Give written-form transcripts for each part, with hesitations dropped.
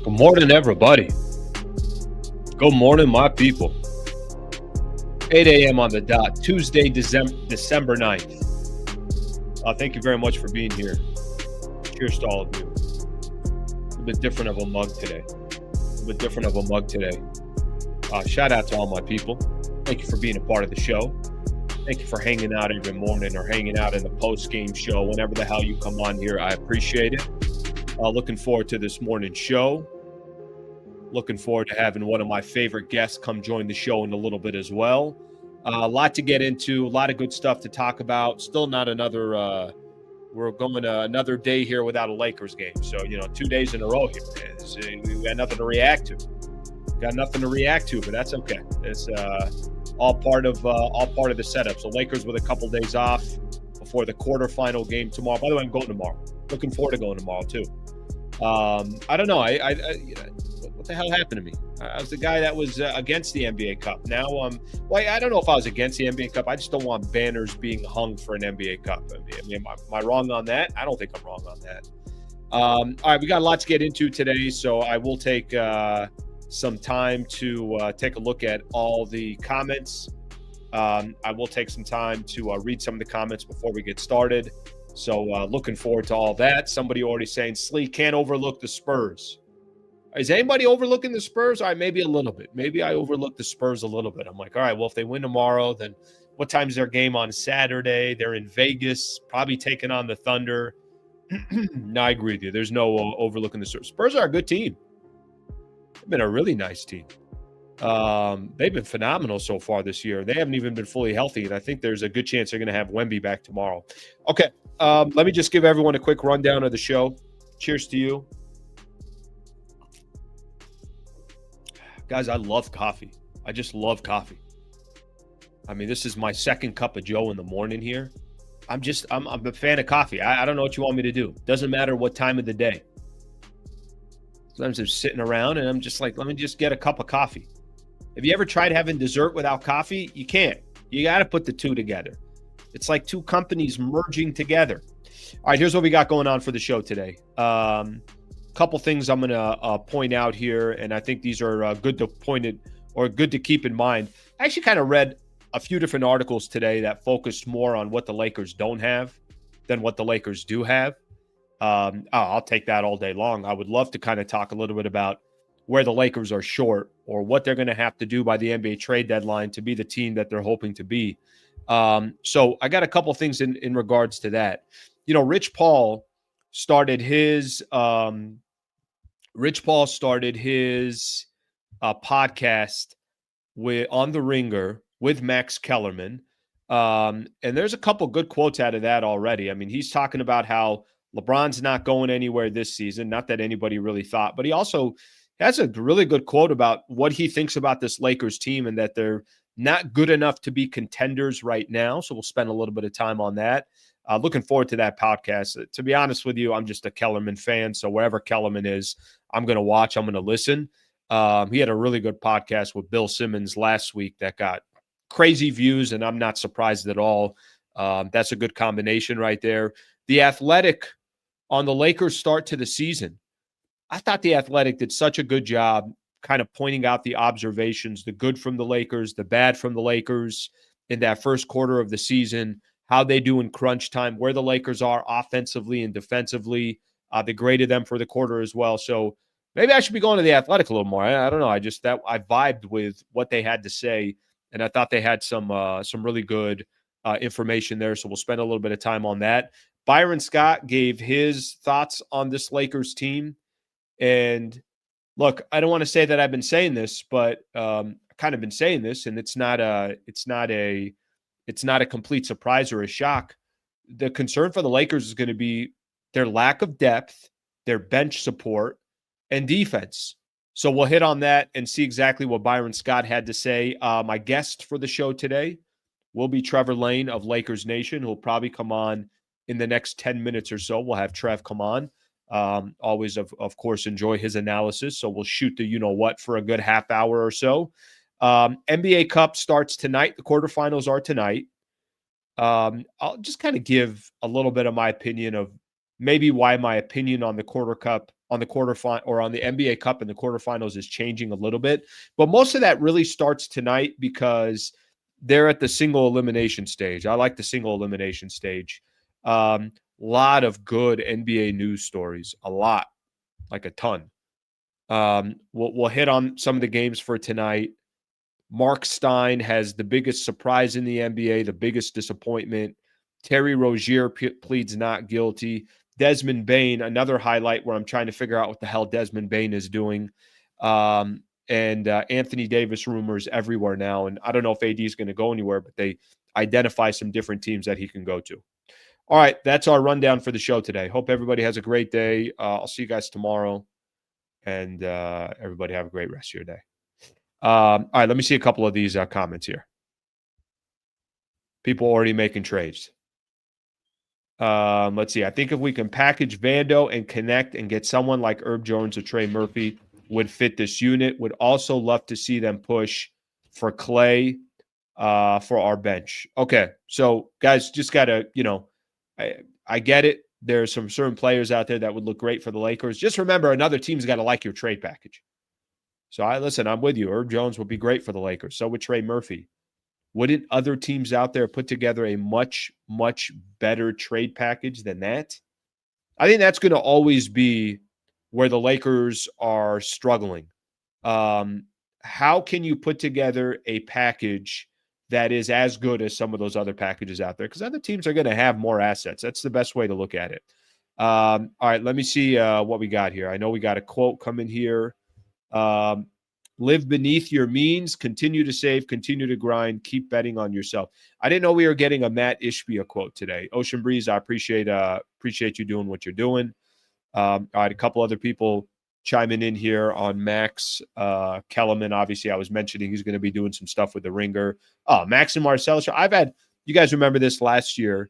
Good morning, everybody. Good morning, my people. 8 a.m. on the dot, Tuesday, December 9th. Thank you very much for being here. Cheers to all of you. A bit different of a mug today. Shout out to all my people. Thank you for being a part of the show. Thank you for hanging out every morning or hanging out in the post-game show. Whenever the hell you come on here, I appreciate it. Looking forward to this morning's show. Looking forward to having one of my favorite guests come join the show in a little bit as well. A lot to get into, a lot of good stuff to talk about. Still not another we're going another day here without a Lakers game. So, 2 days in a row here. We got nothing to react to. But that's okay. It's all part of the setup. So Lakers with a couple days off before the quarterfinal game tomorrow. By the way, I'm going tomorrow. Looking forward to going tomorrow too. I don't know. What the hell happened to me? I was the guy that was against the NBA Cup. Now, I don't know if I was against the NBA Cup. I just don't want banners being hung for an NBA Cup. Am I wrong on that? I don't think I'm wrong on that. All right, we got a lot to get into today, so I will take some time to take a look at all the comments. I will take some time to read some of the comments before we get started. So looking forward to all that. Somebody already saying, Slee can't overlook the Spurs. Is anybody overlooking the Spurs? All right, maybe a little bit. Maybe I overlooked the Spurs a little bit. I'm like, all right, well, if they win tomorrow, then what time's their game on Saturday? They're in Vegas, probably taking on the Thunder. No, I agree with you. There's no overlooking the Spurs. Spurs are a good team. They've been a really nice team. They've been phenomenal so far this year. They haven't even been fully healthy, and I think there's a good chance they're going to have Wemby back tomorrow. Okay, let me just give everyone a quick rundown of the show. Cheers to you. Guys, I love coffee. I just love coffee. I mean, this is my second cup of Joe in the morning here. I'm a fan of coffee. I don't know what you want me to do. Doesn't matter what time of the day. Sometimes I'm sitting around and I'm just like, let me just get a cup of coffee. Have you ever tried having dessert without coffee? You can't. You got to put the two together. It's like two companies merging together. All right, here's what we got going on for the show today. Couple things I'm going to point out here, and I think these are good to keep in mind. I actually kind of read a few different articles today that focused more on what the Lakers don't have than what the Lakers do have. I'll take that all day long. I would love to kind of talk a little bit about where the Lakers are short or what they're going to have to do by the NBA trade deadline to be the team that they're hoping to be. So I got a couple things in regards to that. Rich Paul started his podcast on The Ringer with Max Kellerman. And there's a couple good quotes out of that already. I mean, he's talking about how LeBron's not going anywhere this season. Not that anybody really thought, but he also has a really good quote about what he thinks about this Lakers team and that they're not good enough to be contenders right now. So we'll spend a little bit of time on that. Looking forward to that podcast. To be honest with you, I'm just a Kellerman fan. So wherever Kellerman is, I'm going to watch. I'm going to listen. He had a really good podcast with Bill Simmons last week that got crazy views, and I'm not surprised at all. That's a good combination right there. The Athletic on the Lakers start to the season. I thought the Athletic did such a good job kind of pointing out the observations, the good from the Lakers, the bad from the Lakers in that first quarter of the season, how they do in crunch time, where the Lakers are offensively and defensively. They graded them for the quarter as well. So maybe I should be going to the Athletic a little more. I don't know. I vibed with what they had to say, and I thought they had some really good information there. So we'll spend a little bit of time on that. Byron Scott gave his thoughts on this Lakers team. And look, I don't want to say that I've been saying this, but I've kind of been saying this, and it's not a complete surprise or a shock. The concern for the Lakers is going to be their lack of depth, their bench support, and defense. So we'll hit on that and see exactly what Byron Scott had to say. My guest for the show today will be Trevor Lane of Lakers Nation, who'll probably come on in the next 10 minutes or so. We'll have Trev come on. Always, of course, enjoy his analysis. So we'll shoot the you-know-what for a good half hour or so. NBA Cup starts tonight. The quarterfinals are tonight. I'll just kind of give a little bit of my opinion of maybe why my opinion on the quarterfinal or on the NBA Cup and the quarterfinals is changing a little bit. But most of that really starts tonight because they're at the single elimination stage. I like the single elimination stage. Lot of good NBA news stories, a lot, like a ton. We'll hit on some of the games for tonight. Mark Stein has the biggest surprise in the NBA, the biggest disappointment. Terry Rozier pleads not guilty. Desmond Bane, another highlight where I'm trying to figure out what the hell Desmond Bane is doing. And Anthony Davis rumors everywhere now. And I don't know if AD is going to go anywhere, but they identify some different teams that he can go to. All right, that's our rundown for the show today. Hope everybody has a great day. I'll see you guys tomorrow. And everybody have a great rest of your day. All right, let me see a couple of these comments here. People already making trades. Let's see. I think if we can package Vando and connect and get someone like Herb Jones or Trey Murphy would fit this unit. Would also love to see them push for Clay for our bench. Okay, so guys, just gotta, I get it. There's some certain players out there that would look great for the Lakers. Just remember, another team's got to like your trade package. So I'm with you. Herb Jones would be great for the Lakers. So would Trey Murphy. Wouldn't other teams out there put together a much, much better trade package than that? I think that's going to always be where the Lakers are struggling. How can you put together a package that is as good as some of those other packages out there? Because other teams are going to have more assets. That's the best way to look at it. All right, let me see what we got here. I know we got a quote coming here. Live beneath your means, continue to save, continue to grind, keep betting on yourself. I didn't know we were getting a Matt Ishbia quote today. Ocean Breeze, I appreciate you doing what you're doing. All right, a couple other people chiming in here on Max Kellerman. Obviously, I was mentioning he's going to be doing some stuff with the Ringer. Max and Marcellus. You guys remember this last year,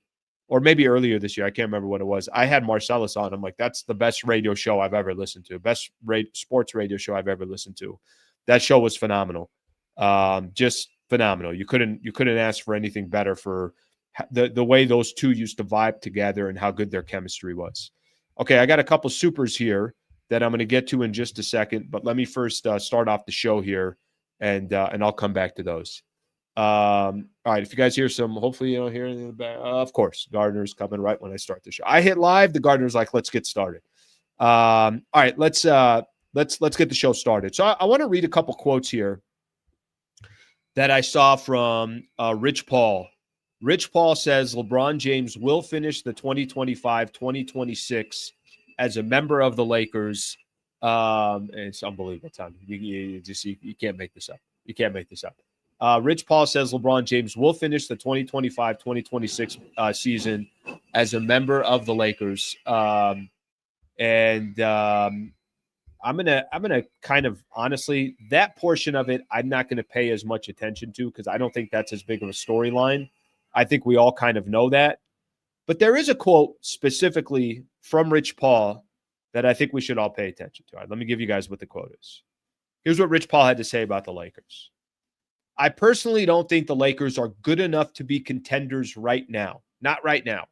or maybe earlier this year. I can't remember what it was. I had Marcellus on. I'm like, that's the best radio show I've ever listened to. Best sports radio show I've ever listened to. That show was phenomenal. Just phenomenal. You couldn't ask for anything better for the way those two used to vibe together and how good their chemistry was. Okay, I got a couple supers here that I'm going to get to in just a second, but let me first start off the show here, and I'll come back to those. All right, if you guys hear some, hopefully you don't hear anything in the back. Of course, Gardner's coming right when I start the show. I hit live. The Gardner's like, let's get started. All right, let's get the show started. So I want to read a couple quotes here that I saw from Rich Paul. Rich Paul says LeBron James will finish the 2025-2026 as a member of the Lakers. And it's unbelievable, Tom. You can't make this up. You can't make this up. Rich Paul says LeBron James will finish the 2025-2026 season as a member of the Lakers. I'm gonna kind of honestly, that portion of it, I'm not gonna pay as much attention to because I don't think that's as big of a storyline. I think we all kind of know that. But there is a quote specifically from Rich Paul that I think we should all pay attention to. All right, let me give you guys what the quote is. Here's what Rich Paul had to say about the Lakers. I personally don't think the Lakers are good enough to be contenders right now. Not right now.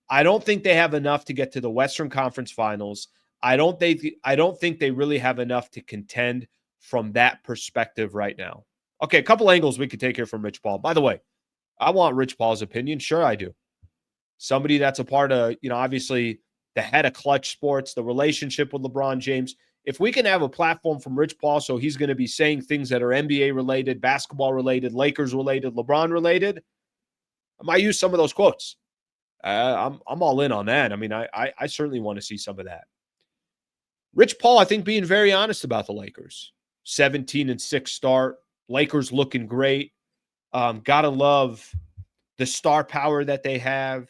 I don't think they have enough to get to the Western Conference Finals. I don't think they really have enough to contend from that perspective right now. Okay, a couple angles we could take here from Rich Paul. By the way, I want Rich Paul's opinion. Sure, I do. Somebody that's a part of, obviously the head of Clutch Sports, the relationship with LeBron James. If we can have a platform from Rich Paul, so he's going to be saying things that are NBA related, basketball related, Lakers related, LeBron related, I might use some of those quotes. I'm all in on that. I mean, I certainly want to see some of that. Rich Paul, I think, being very honest about the Lakers. 17-6 start. Lakers looking great. Gotta love the star power that they have.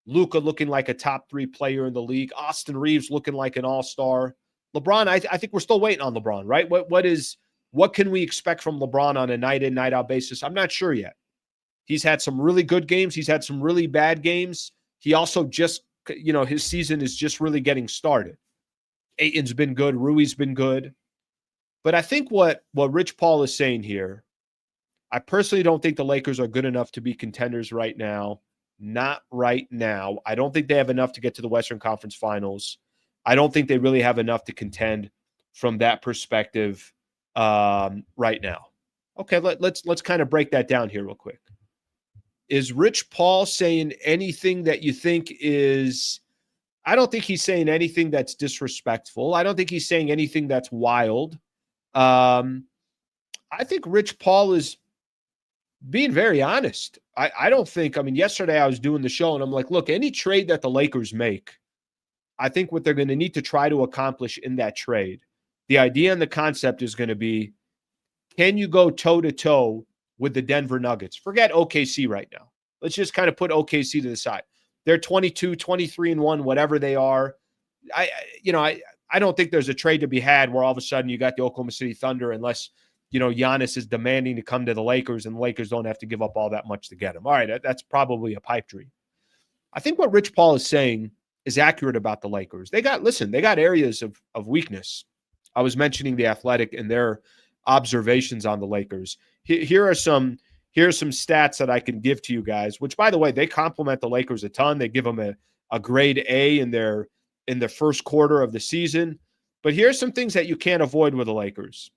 Luka looking like a top 3 player in the league. Austin Reeves looking like an all-star. LeBron, I think we're still waiting on LeBron, right? What can we expect from LeBron on a night-in, night-out basis? I'm not sure yet. He's had some really good games. He's had some really bad games. He also just, his season is just really getting started. Ayton's been good. Rui's been good. But I think what Rich Paul is saying here, I personally don't think the Lakers are good enough to be contenders right now. Not right now. I don't think they have enough to get to the Western Conference Finals. I don't think they really have enough to contend from that perspective right now. Okay, let's kind of break that down here real quick. Is Rich Paul saying anything that you think is? I don't think he's saying anything that's disrespectful. I don't think he's saying anything that's wild. I think Rich Paul is being very honest. I don't think, I mean, yesterday I was doing the show and I'm like, look, any trade that the Lakers make, I think what they're going to need to try to accomplish in that trade, the idea and the concept is going to be, can you go toe to toe with the Denver Nuggets? Forget OKC right now. Let's just kind of put OKC to the side. They're 22, 23-1, whatever they are. I don't think there's a trade to be had where all of a sudden you got the Oklahoma City Thunder, unless Giannis is demanding to come to the Lakers and the Lakers don't have to give up all that much to get him. All right, that's probably a pipe dream. I think what Rich Paul is saying is accurate about the Lakers. They got areas of weakness. I was mentioning The Athletic and their observations on the Lakers. Here are some stats that I can give to you guys, which, by the way, they compliment the Lakers a ton. They give them a grade A in the first quarter of the season. But here's some things that you can't avoid with the Lakers.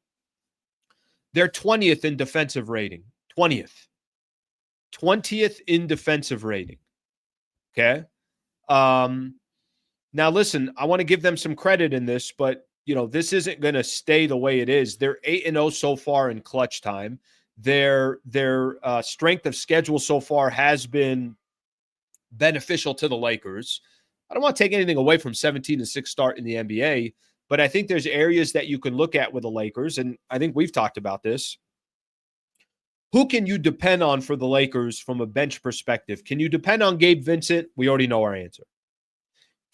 They're 20th in defensive rating. 20th in defensive rating. Okay? Now, listen, I want to give them some credit in this, but, this isn't going to stay the way it is. They're 8-0 so far in clutch time. Their strength of schedule so far has been beneficial to the Lakers. I don't want to take anything away from 17-6 start in the NBA, but I think there's areas that you can look at with the Lakers, and I think we've talked about this. Who can you depend on for the Lakers from a bench perspective? Can you depend on Gabe Vincent? We already know our answer.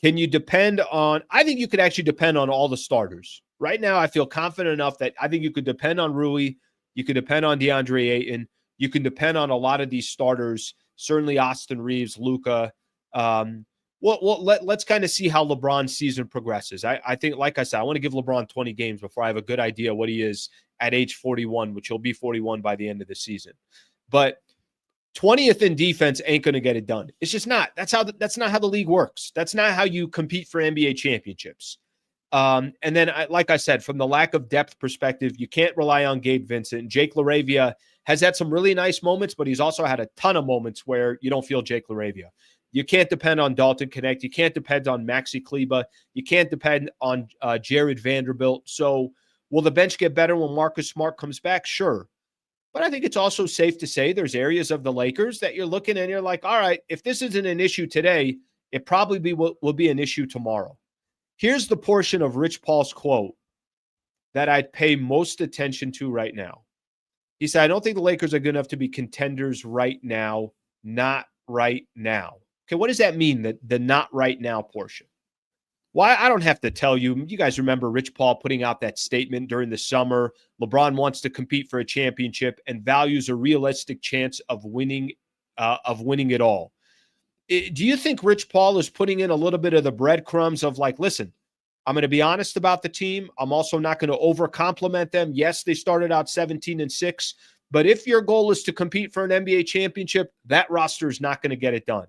Can you depend on – I think you could actually depend on all the starters. Right now, I feel confident enough that I think you could depend on Rui. You could depend on DeAndre Ayton. You can depend on a lot of these starters, certainly Austin Reeves, Luka. Let's kind of see how LeBron's season progresses. I think, like I said, I want to give LeBron 20 games before I have a good idea what he is at age 41, which he'll be 41 by the end of the season. But 20th in defense ain't going to get it done. It's just not. That's not how the league works. That's not how you compete for NBA championships. And then, like I said, from the lack of depth perspective, you can't rely on Gabe Vincent. Jake LaRavia has had some really nice moments, but he's also had a ton of moments where you don't feel Jake LaRavia. You can't depend on Dalton Connect. You can't depend on Maxi Kleba. You can't depend on Jared Vanderbilt. So will the bench get better when Marcus Smart comes back? Sure. But I think it's also safe to say there's areas of the Lakers that you're looking and you're like, all right, if this isn't an issue today, it probably will be an issue tomorrow. Here's the portion of Rich Paul's quote that I'd pay most attention to right now. He said, I don't think the Lakers are good enough to be contenders right now. Not right now. Okay, what does that mean, the not right now portion? Well, I don't have to tell you. You guys remember Rich Paul putting out that statement during the summer. LeBron wants to compete for a championship and values a realistic chance of winning it all. Do you think Rich Paul is putting in a little bit of the breadcrumbs of like, listen, I'm going to be honest about the team. I'm also not going to over-compliment them. Yes, they started out 17-6, but if your goal is to compete for an NBA championship, that roster is not going to get it done.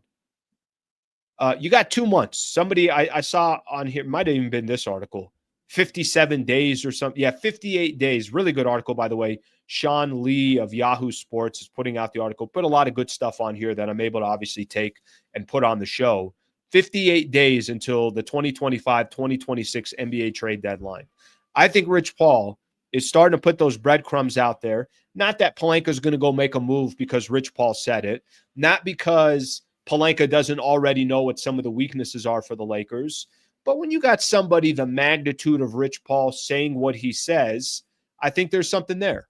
You got 2 months. Somebody I saw on here, might have even been this article, 57 days or something. Yeah, 58 days. Really good article, by the way. Sean Lee of Yahoo Sports is putting out the article. Put a lot of good stuff on here that I'm able to obviously take and put on the show. 58 days until the 2025-2026 NBA trade deadline. I think Rich Paul is starting to put those breadcrumbs out there. Not that Pelinka is going to go make a move because Rich Paul said it. Not because Pelinka doesn't already know what some of the weaknesses are for the Lakers. But when you got somebody the magnitude of Rich Paul saying what he says, I think there's something there.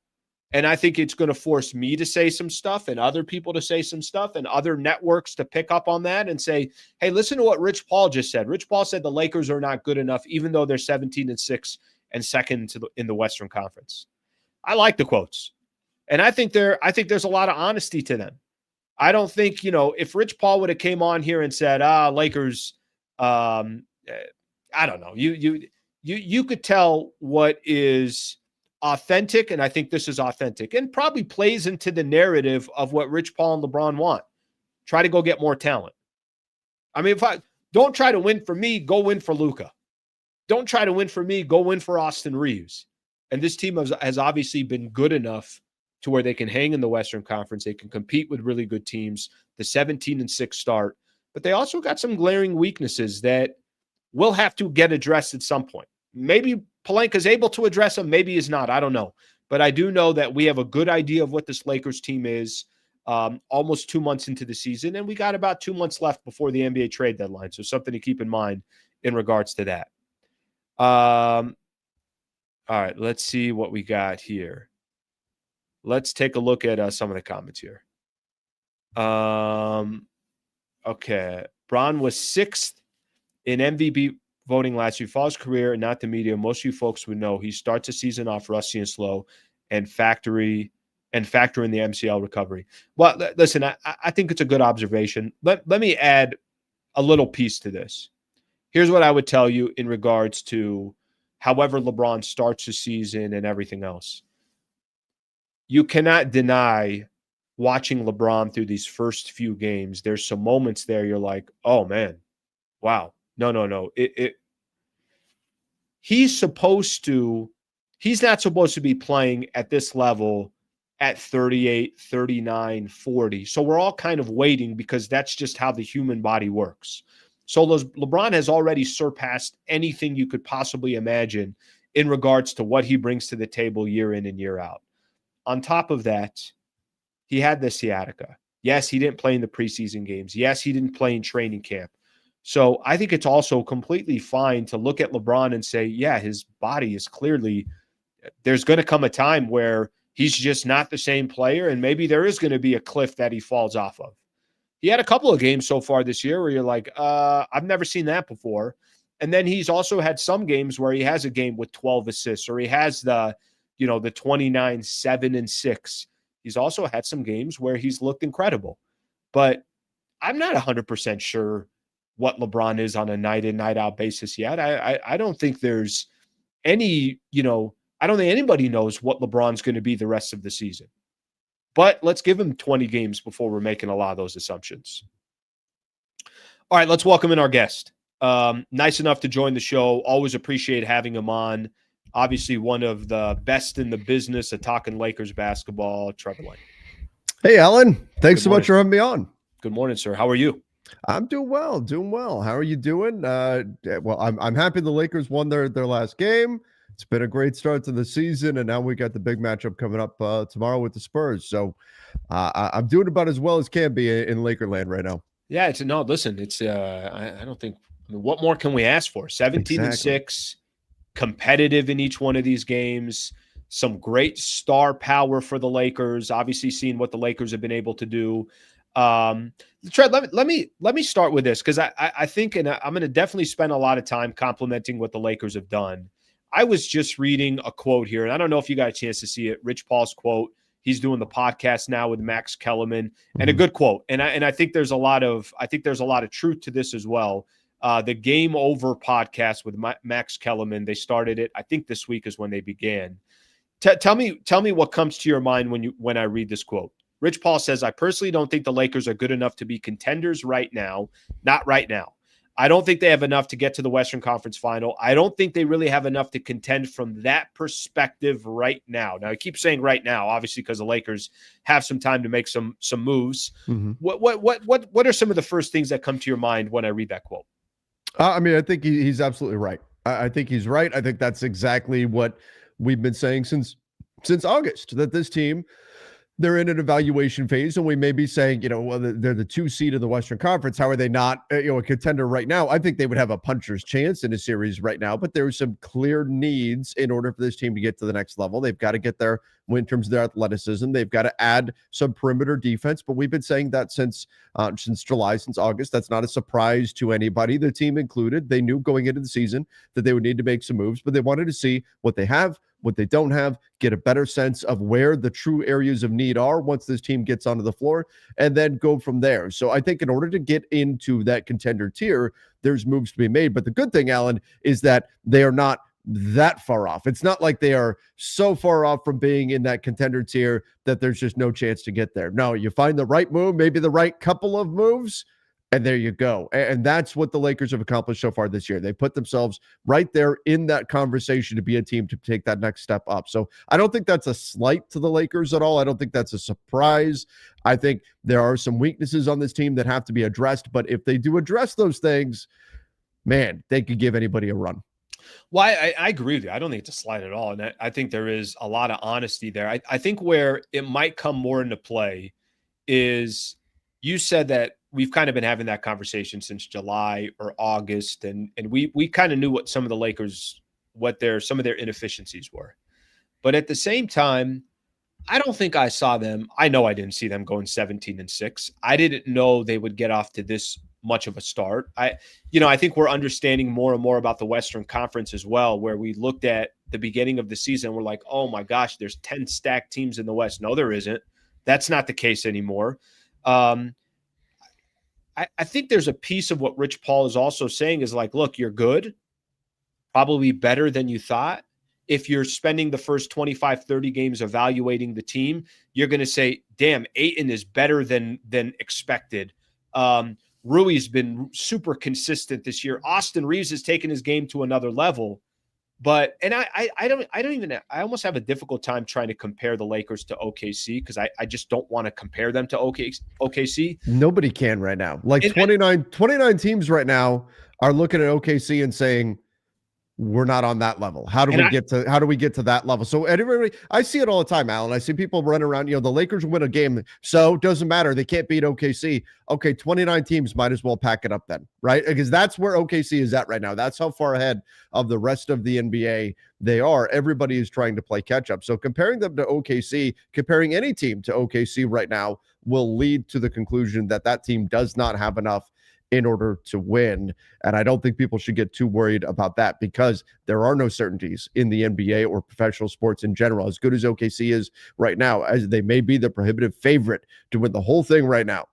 And I think it's going to force me to say some stuff and other people to say some stuff and other networks to pick up on that and say, hey, listen to what Rich Paul just said. Rich Paul said the Lakers are not good enough, even though they're 17-6 and second in the Western Conference. I like the quotes. And I think there's a lot of honesty to them. I don't think, if Rich Paul would have came on here and said, Lakers, I don't know. You could tell what is authentic, and I think this is authentic, and probably plays into the narrative of what Rich Paul and LeBron want. try to go get more talent. I mean, if I don't try to win for me, go win for Luka. Don't try to win for me, go win for Austin Reeves. And this team has obviously been good enough to where they can hang in the Western Conference. They can compete with really good teams, the 17-6 start. But they also got some glaring weaknesses that will have to get addressed at some point. Maybe Pelinka's able to address them, maybe he's not. I don't know. But I do know that we have a good idea of what this Lakers team is almost 2 months into the season, and we got about 2 months left before the NBA trade deadline. So something to keep in mind in regards to that. All right, let's see what we got here. Let's take a look at some of the comments here. Okay. Bron was 6th in MVP voting last year. For his career and not the media, most of you folks would know he starts a season off rusty and slow and factor in the MCL recovery. Well, listen, I think it's a good observation. Let me add a little piece to this. Here's what I would tell you in regards to however LeBron starts the season and everything else. You cannot deny watching LeBron through these first few games. There's some moments there you're like, oh, man, wow. No. He's not supposed to be playing at this level at 38, 39, 40. So we're all kind of waiting because that's just how the human body works. So LeBron has already surpassed anything you could possibly imagine in regards to what he brings to the table year in and year out. On top of that, he had the sciatica. Yes, he didn't play in the preseason games. Yes, he didn't play in training camp. So I think it's also completely fine to look at LeBron and say, yeah, his body is clearly, there's going to come a time where he's just not the same player, and maybe there is going to be a cliff that he falls off of. He had a couple of games so far this year where you're like, I've never seen that before. And then he's also had some games where he has a game with 12 assists, or he has the 29, 7, and 6. He's also had some games where he's looked incredible. But I'm not 100% sure what LeBron is on a night in, night out basis yet. I don't think there's any, I don't think anybody knows what LeBron's going to be the rest of the season. But let's give him 20 games before we're making a lot of those assumptions. All right, let's welcome in our guest. Nice enough to join the show. Always appreciate having him on. Obviously, one of the best in the business of talking Lakers basketball, Trevor. Hey, Alan. Thanks so much for having me on. Good morning, sir. How are you? I'm doing well. How are you doing? Well, I'm happy the Lakers won their last game. It's been a great start to the season, and now we got the big matchup coming up tomorrow with the Spurs. So I'm doing about as well as can be in Lakerland right now. Yeah, I don't think, what more can we ask for? 17-6, competitive in each one of these games, some great star power for the Lakers, obviously seeing what the Lakers have been able to do. Trev, let me start with this, because I think, and I'm going to definitely spend a lot of time complimenting what the Lakers have done. I was just reading a quote here, and I don't know if you got a chance to see it. Rich Paul's quote. He's doing the podcast now with Max Kellerman, and a good quote. And I think there's a lot of truth to this as well. The Game Over podcast with Max Kellerman, they started it, I think this week is when they began. Tell me what comes to your mind when I read this quote. Rich Paul says, I personally don't think the Lakers are good enough to be contenders right now. Not right now. I don't think they have enough to get to the Western Conference Final. I don't think they really have enough to contend from that perspective right now. Now, I keep saying right now, obviously, because the Lakers have some time to make some moves. Mm-hmm. What are some of the first things that come to your mind when I read that quote? I think he's absolutely right. I think he's right. I think that's exactly what we've been saying since August, that this team, they're in an evaluation phase, and we may be saying, well, they're the 2 seed in the Western Conference. How are they not, a contender right now? I think they would have a puncher's chance in a series right now, but there are some clear needs in order for this team to get to the next level. They've got to get there in terms of their athleticism. They've got to add some perimeter defense, but we've been saying that since July, since August. That's not a surprise to anybody, the team included. They knew going into the season that they would need to make some moves, but they wanted to see what they have, what they don't have, get a better sense of where the true areas of need are once this team gets onto the floor, and then go from there. So I think in order to get into that contender tier, there's moves to be made. But the good thing, Alan, is that they are not that far off. It's not like they are so far off from being in that contender tier that there's just no chance to get there. No, you find the right move, maybe the right couple of moves, and there you go. And that's what the Lakers have accomplished so far this year. They put themselves right there in that conversation to be a team to take that next step up. So I don't think that's a slight to the Lakers at all. I don't think that's a surprise. I think there are some weaknesses on this team that have to be addressed. But if they do address those things, man, they could give anybody a run. Well, I agree with you. I don't think it's a slight at all. And I think there is a lot of honesty there. I think where it might come more into play is you said that we've kind of been having that conversation since July or August, and we kind of knew what some of the Lakers, some of their inefficiencies were. But at the same time, I don't think I saw them. I know I didn't see them going 17-6. I didn't know they would get off to this much of a start. I think we're understanding more and more about the Western Conference as well, where we looked at the beginning of the season. We're like, oh my gosh, there's 10 stacked teams in the West. No, there isn't. That's not the case anymore. I think there's a piece of what Rich Paul is also saying is like, look, you're good, probably better than you thought. If you're spending the first 25, 30 games evaluating the team, you're going to say, damn, Ayton is better than expected. Rui's been super consistent this year. Austin Reeves has taken his game to another level. But I almost have a difficult time trying to compare the Lakers to OKC because I just don't want to compare them to OKC. Nobody can right now. Like 29 teams right now are looking at OKC and saying, we're not on that level. How do we get to that level? So everybody, I see it all the time, Alan. I see people run around, the Lakers win a game. So it doesn't matter. They can't beat OKC. Okay, 29 teams might as well pack it up then, right? Because that's where OKC is at right now. That's how far ahead of the rest of the NBA they are. Everybody is trying to play catch up. So comparing them to OKC, comparing any team to OKC right now will lead to the conclusion that that team does not have enough in order to win. And I don't think people should get too worried about that because there are no certainties in the NBA or professional sports in general. As good as OKC is right now, as they may be the prohibitive favorite to win the whole thing right now,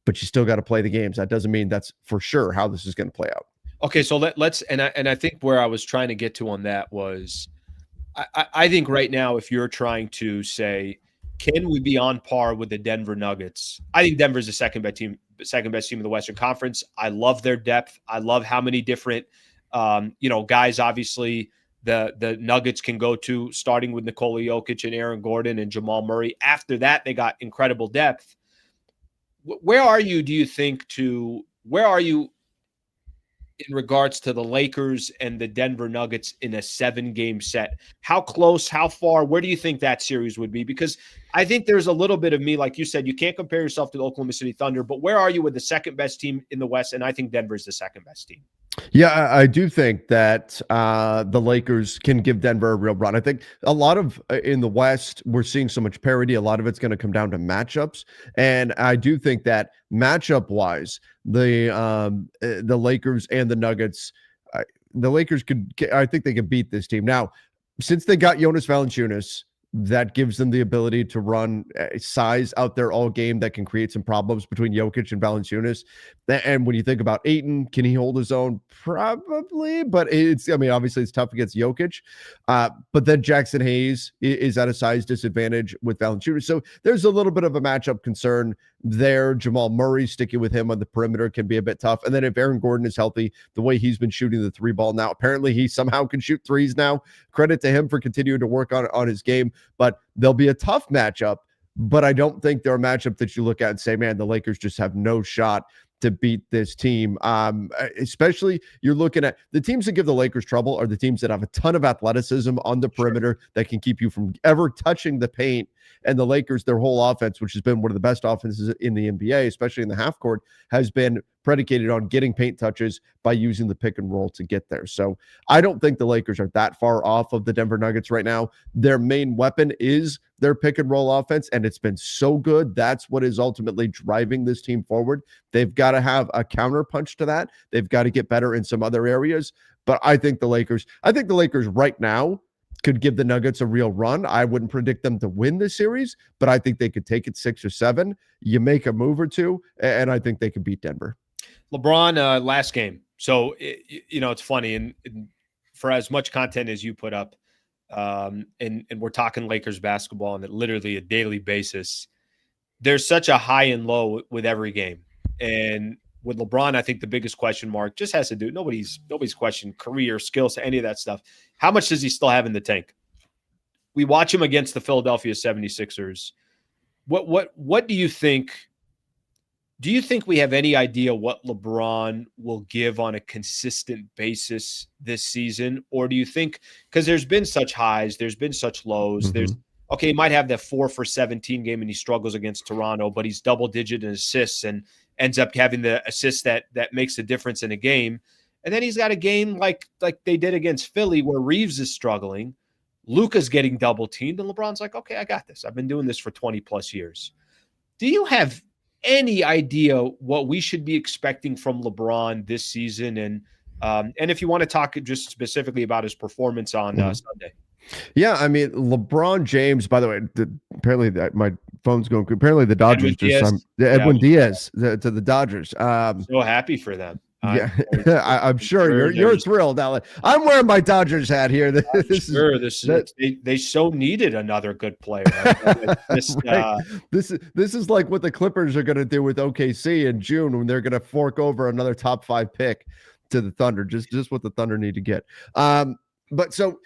but you still got to play the games. That doesn't mean that's for sure how this is going to play out. Okay, so let's I think where I was trying to get to on that was I think right now, if you're trying to say, can we be on par with the Denver Nuggets? I think Denver's the second best team in the Western Conference. I love their depth. I love how many different, guys, obviously, the Nuggets can go to, starting with Nikola Jokic and Aaron Gordon and Jamal Murray. After that, they got incredible depth. Where are you in regards to the Lakers and the Denver Nuggets in a 7-game set? How close, how far, where do you think that series would be? Because I think there's a little bit of me, like you said, you can't compare yourself to the Oklahoma City Thunder, but where are you with the second best team in the West? And I think Denver's the second best team. Yeah, I do think that the Lakers can give Denver a real run. I think a lot of in the West, we're seeing so much parity. A lot of it's going to come down to matchups. And I do think that matchup wise, the Lakers and the Nuggets, the Lakers I think they could beat this team. Now, since they got Jonas Valanciunas, that gives them the ability to run size out there all game that can create some problems between Jokic and Valanciunas. And when you think about Ayton, can he hold his own? Probably, but obviously it's tough against Jokic. But then Jackson Hayes is at a size disadvantage with Valanciunas. So there's a little bit of a matchup concern there. Jamal Murray sticking with him on the perimeter can be a bit tough. And then if Aaron Gordon is healthy, the way he's been shooting the 3-ball now, apparently he somehow can shoot threes now. Credit to him for continuing to work on his game. But they'll be a tough matchup. But I don't think they're a matchup that you look at and say, man, the Lakers just have no shot to beat this team. Especially you're looking at the teams that give the Lakers trouble are the teams that have a ton of athleticism on the perimeter that can keep you from ever touching the paint. And the Lakers, their whole offense, which has been one of the best offenses in the NBA, especially in the half court, has been predicated on getting paint touches by using the pick and roll to get there. So I don't think the Lakers are that far off of the Denver Nuggets right now. Their main weapon is their pick and roll offense, and it's been so good. That's what is ultimately driving this team forward. They've got to have a counterpunch to that. They've got to get better in some other areas. But I think the Lakers right now could give the Nuggets a real run. I wouldn't predict them to win this series, but I think they could take it 6 or 7. You make a move or two, and I think they could beat Denver. LeBron, last game. So, it's funny. And for as much content as you put up, and we're talking Lakers basketball on literally a daily basis, there's such a high and low with every game. And with LeBron, I think the biggest question mark just has to do, nobody's questioned career, skills, any of that stuff. How much does he still have in the tank? We watch him against the Philadelphia 76ers. What do you think? Do you think we have any idea what LeBron will give on a consistent basis this season? Or do you think, because there's been such highs, there's been such lows, okay, he might have that 4 for 17 game and he struggles against Toronto, but he's double digit in assists and ends up having the assist that makes a difference in a game. And then he's got a game like they did against Philly where Reeves is struggling, Luka's getting double teamed, and LeBron's like, okay, I got this. I've been doing this for 20 plus years. Do you have any idea what we should be expecting from LeBron this season? And if you want to talk just specifically about his performance on Sunday. Yeah, I mean, LeBron James, by the way, apparently my phone's going, apparently the Dodgers Edwin Diaz to the Dodgers. So happy for them. Yeah, I'm sure you're thrilled, Alan. I'm wearing my Dodgers hat here. This they so needed another good player. This is like what the Clippers are going to do with OKC in June when they're going to fork over another top 5 pick to the Thunder. Just what the Thunder need to get. But so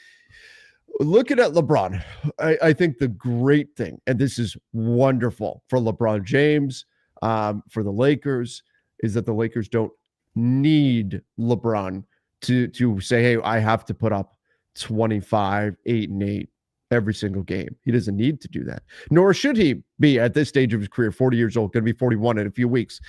looking at LeBron, I think the great thing, and this is wonderful for LeBron James, for the Lakers, is that the Lakers don't need LeBron to say, hey, I have to put up 25, 8 and 8 every single game. He doesn't need to do that. Nor should he be at this stage of his career, 40 years old, going to be 41 in a few weeks.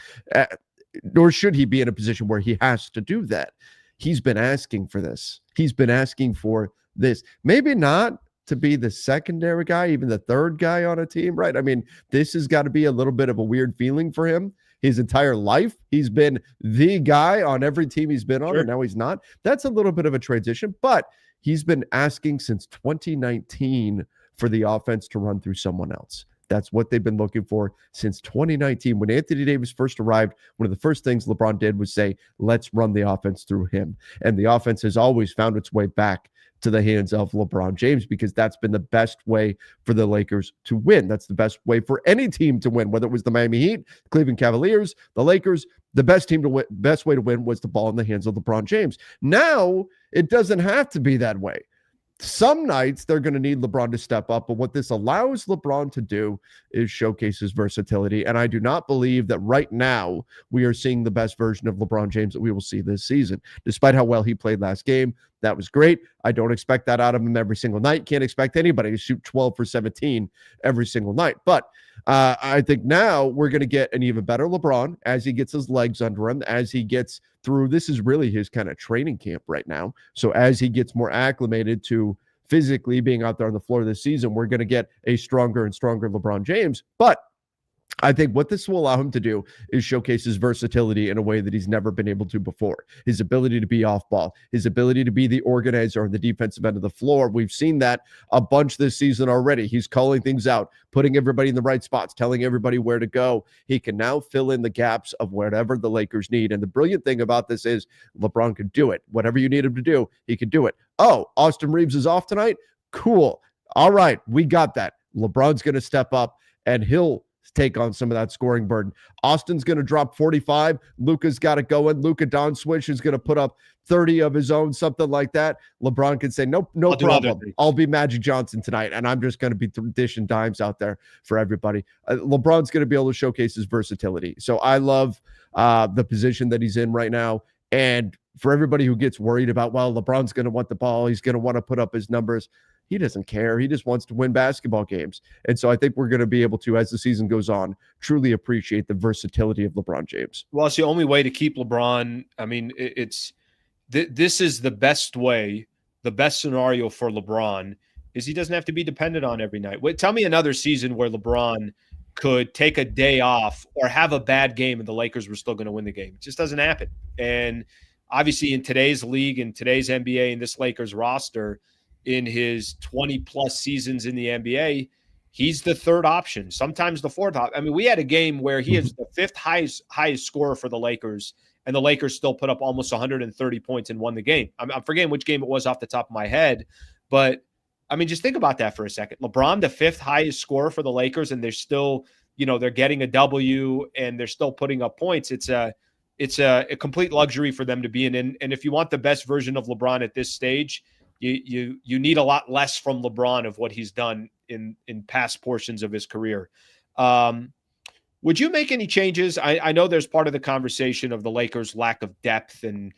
Nor should he be in a position where he has to do that. He's been asking for this. He's been asking for this. Maybe not to be the secondary guy, even the third guy on a team, right? I mean, this has got to be a little bit of a weird feeling for him. His entire life, he's been the guy on every team he's been on, and now he's not. That's a little bit of a transition, but he's been asking since 2019 for the offense to run through someone else. That's what they've been looking for since 2019. When Anthony Davis first arrived, one of the first things LeBron did was say, let's run the offense through him. And the offense has always found its way back to the hands of LeBron James because that's been the best way for the Lakers to win. That's the best way for any team to win, whether it was the Miami Heat, Cleveland Cavaliers, the Lakers. The best team to win, best way to win was the ball in the hands of LeBron James. Now, it doesn't have to be that way. Some nights they're going to need LeBron to step up, but what this allows LeBron to do is showcase his versatility. And I do not believe that right now we are seeing the best version of LeBron James that we will see this season. Despite how well he played last game, that was great. I don't expect that out of him every single night. Can't expect anybody to shoot 12 for 17 every single night. But I think now we're going to get an even better LeBron as he gets his legs under him, as he gets through. This is really his kind of training camp right now. So as he gets more acclimated to physically being out there on the floor this season, we're going to get a stronger and stronger LeBron James. But I think what this will allow him to do is showcase his versatility in a way that he's never been able to before. His ability to be off ball, his ability to be the organizer on the defensive end of the floor. We've seen that a bunch this season already. He's calling things out, putting everybody in the right spots, telling everybody where to go. He can now fill in the gaps of whatever the Lakers need. And the brilliant thing about this is LeBron can do it. Whatever you need him to do, he can do it. Oh, Austin Reeves is off tonight? Cool. All right, we got that. LeBron's going to step up and he'll take on some of that scoring burden. Austin's going to drop 45. Luka's got it going. Luka Doncic is going to put up 30 of his own, something like that. LeBron can say, no problem. I'll be Magic Johnson tonight, and I'm just going to be dishing dimes out there for everybody. LeBron's going to be able to showcase his versatility. So I love the position that he's in right now. And for everybody who gets worried about, well, LeBron's going to want the ball, he's going to want to put up his numbers. He doesn't care. He just wants to win basketball games. And so I think we're going to be able to, as the season goes on, truly appreciate the versatility of LeBron James. Well, it's the only way to keep LeBron. I mean, this is the best way, the best scenario for LeBron is he doesn't have to be dependent on every night. Wait, tell me another season where LeBron could take a day off or have a bad game and the Lakers were still going to win the game. It just doesn't happen. And obviously in today's league, in today's NBA, in this Lakers roster, in his 20-plus seasons in the NBA, he's the third option, sometimes the fourth option. I mean, we had a game where he is the fifth highest scorer for the Lakers, and the Lakers still put up almost 130 points and won the game. I'm forgetting which game it was off the top of my head, but I mean, just think about that for a second. LeBron, the fifth highest scorer for the Lakers, and they're still, they're getting a W and they're still putting up points. It's a complete luxury for them to be in. And if you want the best version of LeBron at this stage, you need a lot less from LeBron of what he's done in past portions of his career. Would you make any changes? I know there's part of the conversation of the Lakers' lack of depth, and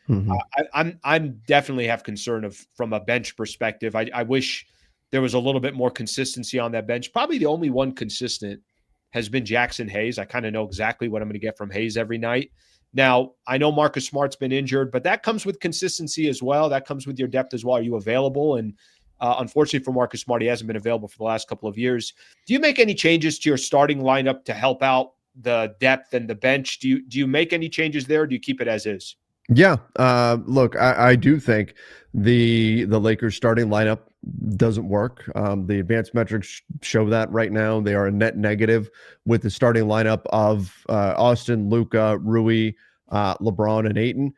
I'm definitely have concern from a bench perspective. I wish there was a little bit more consistency on that bench. Probably the only one consistent has been Jackson Hayes. I kind of know exactly what I'm going to get from Hayes every night. Now, I know Marcus Smart's been injured, but that comes with consistency as well. That comes with your depth as well. Are you available? And unfortunately for Marcus Smart, he hasn't been available for the last couple of years. Do you make any changes to your starting lineup to help out the depth and the bench? Do you make any changes there, or do you keep it as is? Yeah. Look, I do think the Lakers starting lineup doesn't work. The advanced metrics show that right now. They are a net negative with the starting lineup of Austin, Luka, Rui, LeBron, and Ayton.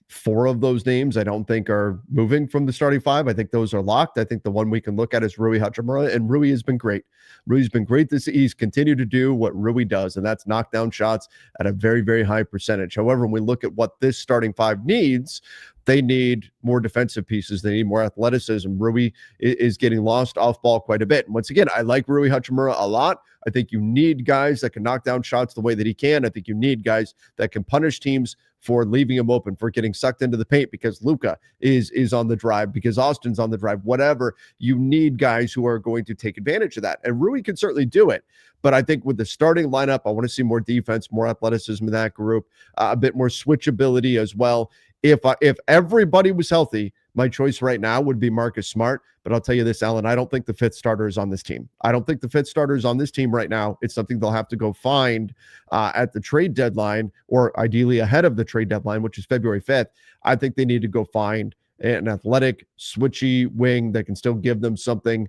Four of those names I don't think are moving from the starting five. I think those are locked. I think the one we can look at is Rui Hachimura, and Rui has been great. Rui's been great he's continued to do what Rui does, and that's knock down shots at a very, very high percentage. However, when we look at what this starting five needs, they need more defensive pieces. They need more athleticism. Rui is getting lost off ball quite a bit. And once again, I like Rui Hachimura a lot. I think you need guys that can knock down shots the way that he can. I think you need guys that can punish teams for leaving him open, for getting sucked into the paint because Luka is on the drive, because Austin's on the drive, whatever. You need guys who are going to take advantage of that. And Rui can certainly do it. But I think with the starting lineup, I want to see more defense, more athleticism in that group, a bit more switchability as well. If everybody was healthy, my choice right now would be Marcus Smart. But I'll tell you this, Alan, I don't think the fifth starter is on this team. I don't think the fifth starter is on this team right now. It's something they'll have to go find at the trade deadline, or ideally ahead of the trade deadline, which is February 5th. I think they need to go find an athletic, switchy wing that can still give them something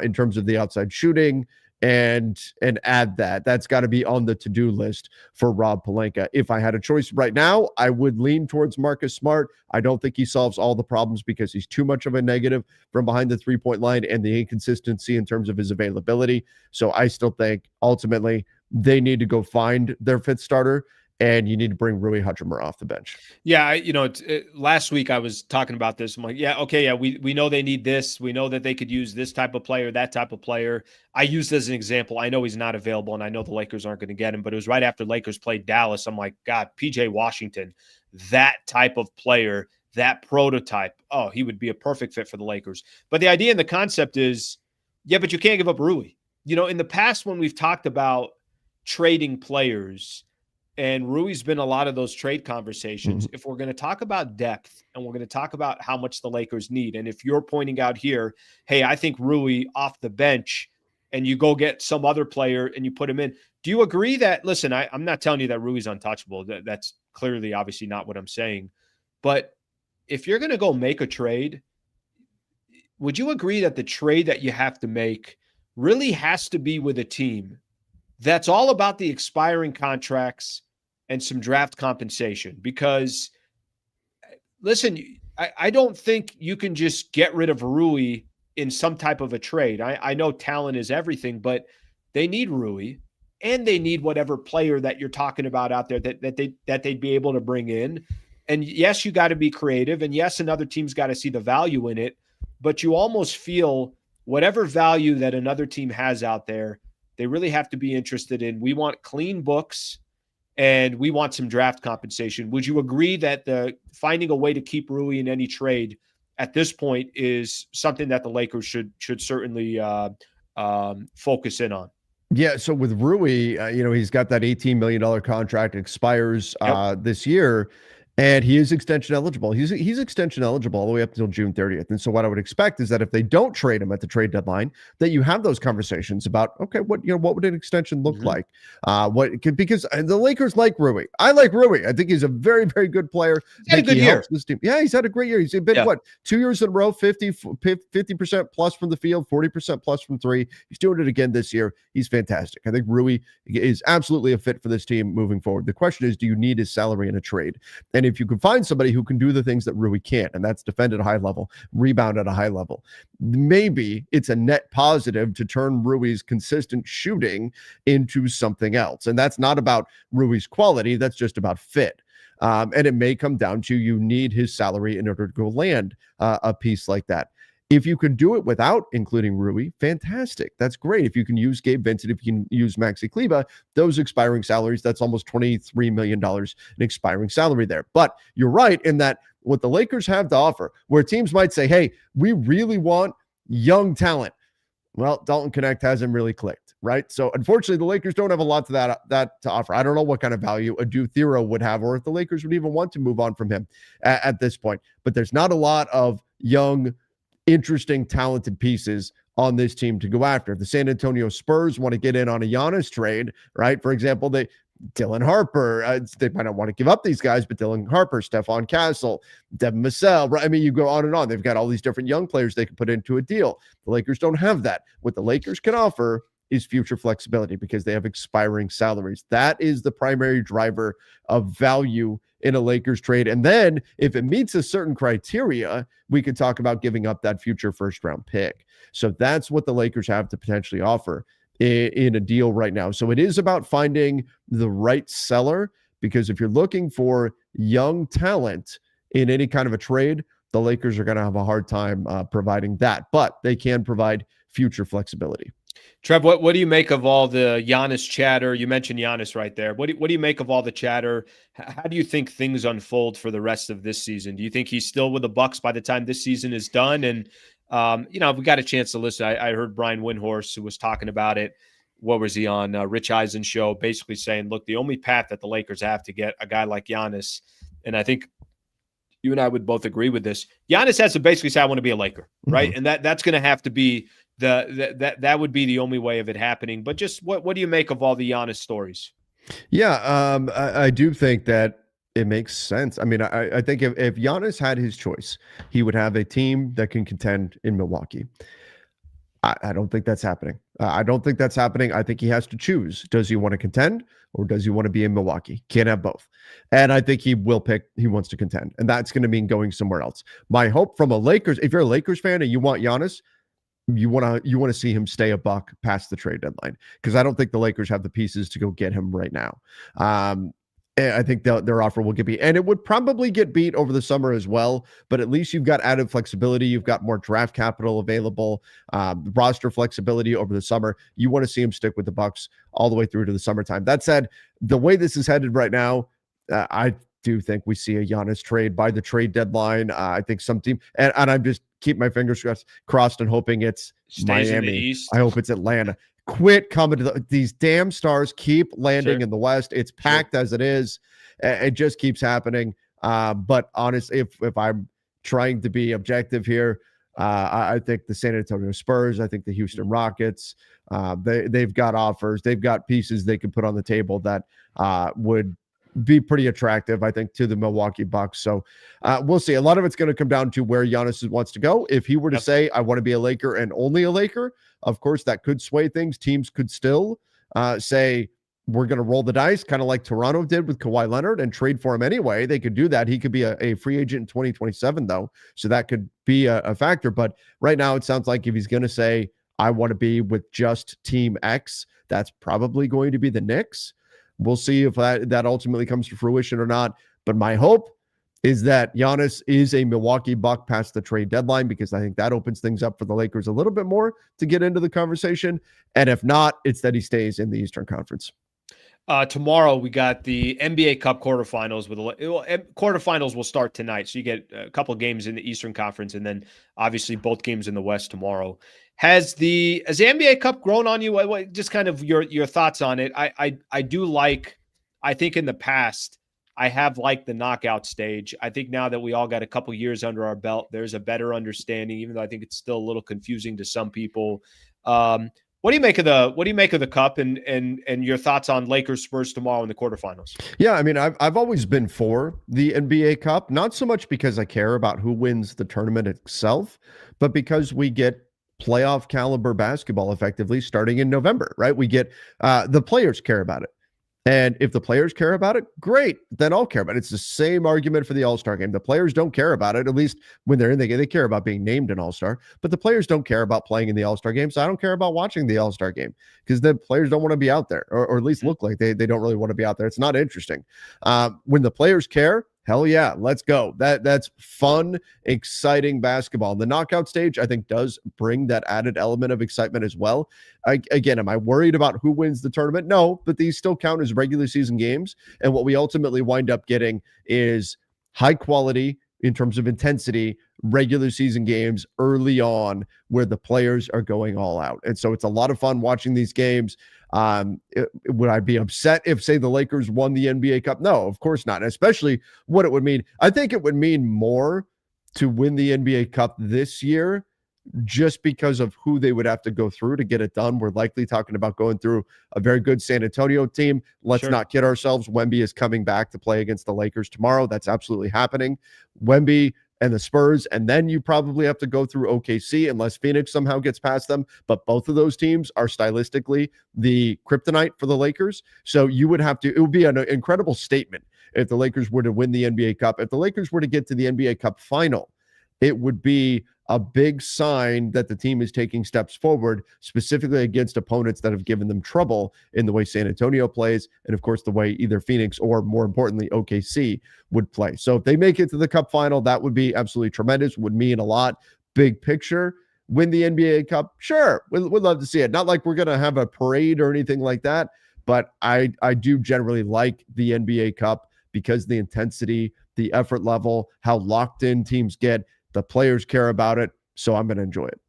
in terms of the outside shooting, and add that. That's got to be on the to-do list for Rob Pelinka. If I had a choice right now, I would lean towards Marcus Smart. I don't think he solves all the problems because he's too much of a negative from behind the three-point line and the inconsistency in terms of his availability. So I still think ultimately they need to go find their fifth starter, and you need to bring Rui Hachimura off the bench. Yeah, last week I was talking about this. I'm like, yeah, okay, yeah, we know they need this. We know that they could use this type of player, that type of player. I used as an example. I know he's not available, and I know the Lakers aren't going to get him, but it was right after Lakers played Dallas. I'm like, God, PJ Washington, that type of player, that prototype. Oh, he would be a perfect fit for the Lakers. But the idea and the concept is, yeah, but you can't give up Rui. In the past when we've talked about trading players, and Rui's been a lot of those trade conversations. If we're going to talk about depth and we're going to talk about how much the Lakers need, and if you're pointing out here, hey, I think Rui off the bench, and you go get some other player and you put him in, do you agree that, listen, I'm not telling you that Rui's untouchable. That's clearly, obviously not what I'm saying. But if you're going to go make a trade, would you agree that the trade that you have to make really has to be with a team that's all about the expiring contracts and some draft compensation? Because, listen, I don't think you can just get rid of Rui in some type of a trade. I know talent is everything, but they need Rui, and they need whatever player that you're talking about out there that they'd be able to bring in. And yes, you got to be creative, and yes, another team's got to see the value in it, but you almost feel whatever value that another team has out there, they really have to be interested in. We want clean books, and we want some draft compensation. Would you agree that the finding a way to keep Rui in any trade at this point is something that the Lakers should certainly focus in on? Yeah, so with Rui, he's got that $18 million contract, expires this year. And he is extension eligible. He's extension eligible all the way up until June 30th. And so what I would expect is that if they don't trade him at the trade deadline, that you have those conversations about, okay, what would an extension look like? Because the Lakers like Rui. I like Rui. I think he's a very, very good player. He's had a good year. Helps this team. Yeah, he's had a great year. He's been 2 years in a row, 50% plus from the field, 40% plus from three. He's doing it again this year. He's fantastic. I think Rui is absolutely a fit for this team moving forward. The question is, do you need his salary in a trade? And if you can find somebody who can do the things that Rui can't, and that's defend at a high level, rebound at a high level, maybe it's a net positive to turn Rui's consistent shooting into something else. And that's not about Rui's quality. That's just about fit. And it may come down to you need his salary in order to go land a piece like that. If you can do it without including Rui, fantastic. That's great. If you can use Gabe Vincent, if you can use Maxi Kleber, those expiring salaries, that's almost $23 million in expiring salary there. But you're right in that what the Lakers have to offer, where teams might say, hey, we really want young talent. Well, Dalton Connect hasn't really clicked, right? So unfortunately, the Lakers don't have a lot to that to offer. I don't know what kind of value Adu Thero would have, or if the Lakers would even want to move on from him at this point. But there's not a lot of young, interesting, talented pieces on this team to go after. If the San Antonio Spurs want to get in on a Giannis trade, right? For example, Dylan Harper, they might not want to give up these guys, but Dylan Harper, Stephon Castle, Devin Vassell, right? I mean, you go on and on. They've got all these different young players they can put into a deal. The Lakers don't have that. What the Lakers can offer is future flexibility because they have expiring salaries. That is the primary driver of value in a Lakers trade. And then if it meets a certain criteria, we could talk about giving up that future first round pick. So that's what the Lakers have to potentially offer in a deal right now. So it is about finding the right seller, because if you're looking for young talent in any kind of a trade, the Lakers are going to have a hard time providing that, but they can provide future flexibility. Trev, what do you make of all the Giannis chatter? You mentioned Giannis right there. What do you make of all the chatter? How do you think things unfold for the rest of this season? Do you think he's still with the Bucks by the time this season is done? And we got a chance to listen. I heard Brian Windhorst, who was talking about it. What was he on? Rich Eisen's show, basically saying, look, the only path that the Lakers have to get a guy like Giannis, and I think you and I would both agree with this, Giannis has to basically say, I want to be a Laker, right? Mm-hmm. And that's going to have to be that would be the only way of it happening. But just what do you make of all the Giannis stories? Yeah, I do think that it makes sense. I mean, I think if Giannis had his choice, he would have a team that can contend in Milwaukee. I don't think that's happening. I don't think that's happening. I think he has to choose. Does he want to contend or does he want to be in Milwaukee? Can't have both. And I think he wants to contend. And that's going to mean going somewhere else. My hope from if you're a Lakers fan and you want Giannis, you want to see him stay a Buck past the trade deadline, because I don't think the Lakers have the pieces to go get him right now. I think their offer will get beat, and it would probably get beat over the summer as well. But at least you've got added flexibility. You've got more draft capital available, roster flexibility over the summer. You want to see him stick with the Bucks all the way through to the summertime. That said, the way this is headed right now, I do think we see a Giannis trade by the trade deadline. I think some team, and I'm just keep my fingers crossed and hoping it's Miami. I hope it's Atlanta. Quit coming to these damn stars. Keep landing in the West. It's packed as it is. It just keeps happening. But honestly, if I'm trying to be objective here, I think the San Antonio Spurs, I think the Houston Rockets, they've got offers. They've got pieces they can put on the table that would be pretty attractive, I think, to the Milwaukee Bucks. So we'll see. A lot of it's going to come down to where Giannis wants to go. If he were to say, I want to be a Laker and only a Laker, of course, that could sway things. Teams could still say, we're going to roll the dice, kind of like Toronto did with Kawhi Leonard, and trade for him anyway. They could do that. He could be a free agent in 2027, though. So that could be a factor. But right now, it sounds like if he's going to say, I want to be with just Team X, that's probably going to be the Knicks. We'll see if that ultimately comes to fruition or not. But my hope is that Giannis is a Milwaukee Buck past the trade deadline, because I think that opens things up for the Lakers a little bit more to get into the conversation. And if not, it's that he stays in the Eastern Conference. Tomorrow we got the NBA Cup quarterfinals. Quarterfinals will start tonight, so you get a couple of games in the Eastern Conference, and then obviously both games in the West tomorrow. Has the NBA Cup grown on you? Just kind of your thoughts on it. I do like. I think in the past I have liked the knockout stage. I think now that we all got a couple years under our belt, there's a better understanding, even though I think it's still a little confusing to some people. What do you make of the cup and your thoughts on Lakers Spurs tomorrow in the quarterfinals? Yeah, I mean, I've always been for the NBA Cup, not so much because I care about who wins the tournament itself, but because we get playoff caliber basketball effectively starting in November, right? We get the players care about it. And if the players care about it, great, then I'll care about it. It's the same argument for the All-Star game. The players don't care about it, at least when they're in the game. They care about being named an All-Star, but the players don't care about playing in the All-Star game. So I don't care about watching the All-Star game because the players don't want to be out there, or at least look like they don't really want to be out there. It's not interesting. When the players care, hell yeah, let's go. That's fun, exciting basketball. The knockout stage, I think, does bring that added element of excitement as well. Again, am I worried about who wins the tournament? No, but these still count as regular season games. And what we ultimately wind up getting is high quality in terms of intensity, regular season games early on where the players are going all out. And so it's a lot of fun watching these games. Would I be upset if, say, the Lakers won the NBA Cup? No, of course not. Especially what it would mean. I think it would mean more to win the NBA Cup this year just because of who they would have to go through to get it done. We're likely talking about going through a very good San Antonio team. Let's not kid ourselves. Wemby is coming back to play against the Lakers tomorrow. That's absolutely happening. Wemby and the Spurs, and then you probably have to go through OKC unless Phoenix somehow gets past them. But both of those teams are stylistically the kryptonite for the Lakers. So you would have to, it would be an incredible statement if the Lakers were to win the NBA Cup. If the Lakers were to get to the NBA Cup final, it would be a big sign that the team is taking steps forward, specifically against opponents that have given them trouble in the way San Antonio plays, and of course the way either Phoenix or, more importantly, OKC would play. So if they make it to the Cup final, that would be absolutely tremendous, would mean a lot. Big picture, win the NBA Cup, sure, we'd love to see it. Not like we're going to have a parade or anything like that, but I do generally like the NBA Cup because the intensity, the effort level, how locked in teams get, the players care about it, so I'm going to enjoy it.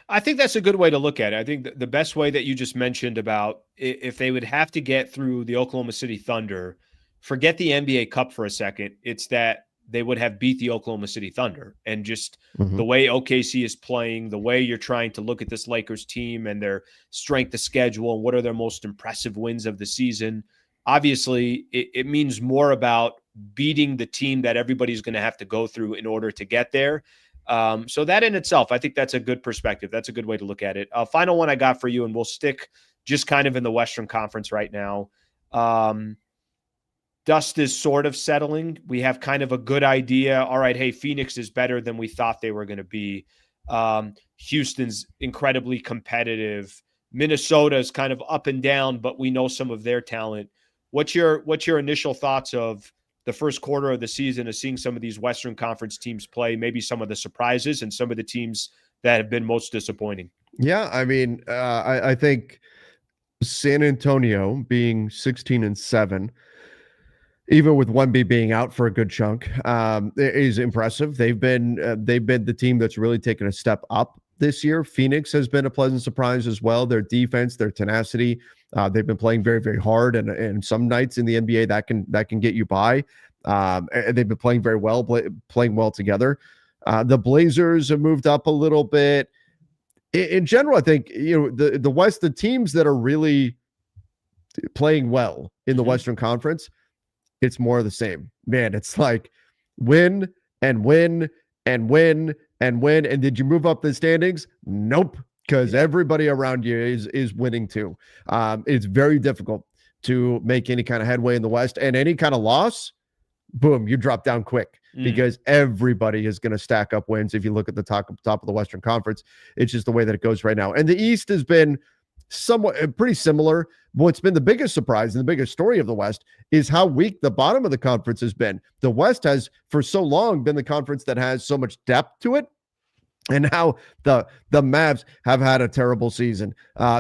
I think that's a good way to look at it. I think the best way that you just mentioned about if they would have to get through the Oklahoma City Thunder, forget the NBA Cup for a second. It's that they would have beat the Oklahoma City Thunder. And just the way OKC is playing, the way you're trying to look at this Lakers team and their strength of schedule and what are their most impressive wins of the season, obviously it means more about beating the team that everybody's going to have to go through in order to get there. So that in itself, I think that's a good perspective. That's a good way to look at it. Final one I got for you, and we'll stick just kind of in the Western Conference right now. Dust is sort of settling. We have kind of a good idea. All right, hey, Phoenix is better than we thought they were going to be. Houston's incredibly competitive. Minnesota's kind of up and down, but we know some of their talent. What's your initial thoughts of the first quarter of the season, of seeing some of these Western Conference teams play, maybe some of the surprises and some of the teams that have been most disappointing? Yeah, I mean, I think San Antonio being 16-7, even with Wemby being out for a good chunk, is impressive. They've been the team that's really taken a step up this year. Phoenix has been a pleasant surprise as well. Their defense, their tenacity. They've been playing very, very hard, and some nights in the NBA that can get you by. And they've been playing very well, playing well together. The Blazers have moved up a little bit. In general, I think the West, the teams that are really playing well in the Western Conference, it's more of the same. Man, it's like win and win and win and win. And did you move up the standings? Nope. Because everybody around you is winning too. It's very difficult to make any kind of headway in the West, and any kind of loss, boom, you drop down quick because everybody is going to stack up wins. If you look at the top of the Western Conference, it's just the way that it goes right now. And the East has been somewhat pretty similar. What's been the biggest surprise and the biggest story of the West is how weak the bottom of the conference has been. The West has for so long been the conference that has so much depth to it. And now the Mavs have had a terrible season.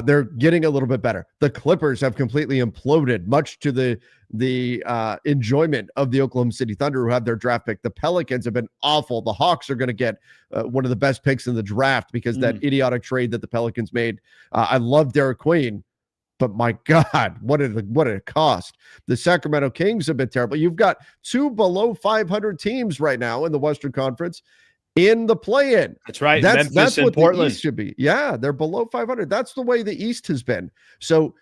They're getting a little bit better. The Clippers have completely imploded, much to the enjoyment of the Oklahoma City Thunder, who have their draft pick. The Pelicans have been awful. The Hawks are going to get one of the best picks in the draft because that idiotic trade that the Pelicans made. I love Derek Queen, But my God, what did it cost? The Sacramento Kings have been terrible. You've got two below 500 teams right now in the Western Conference in the play-in. That's right. That's Memphis and what the Portland East should be. Yeah, they're below 500. That's the way the East has been. So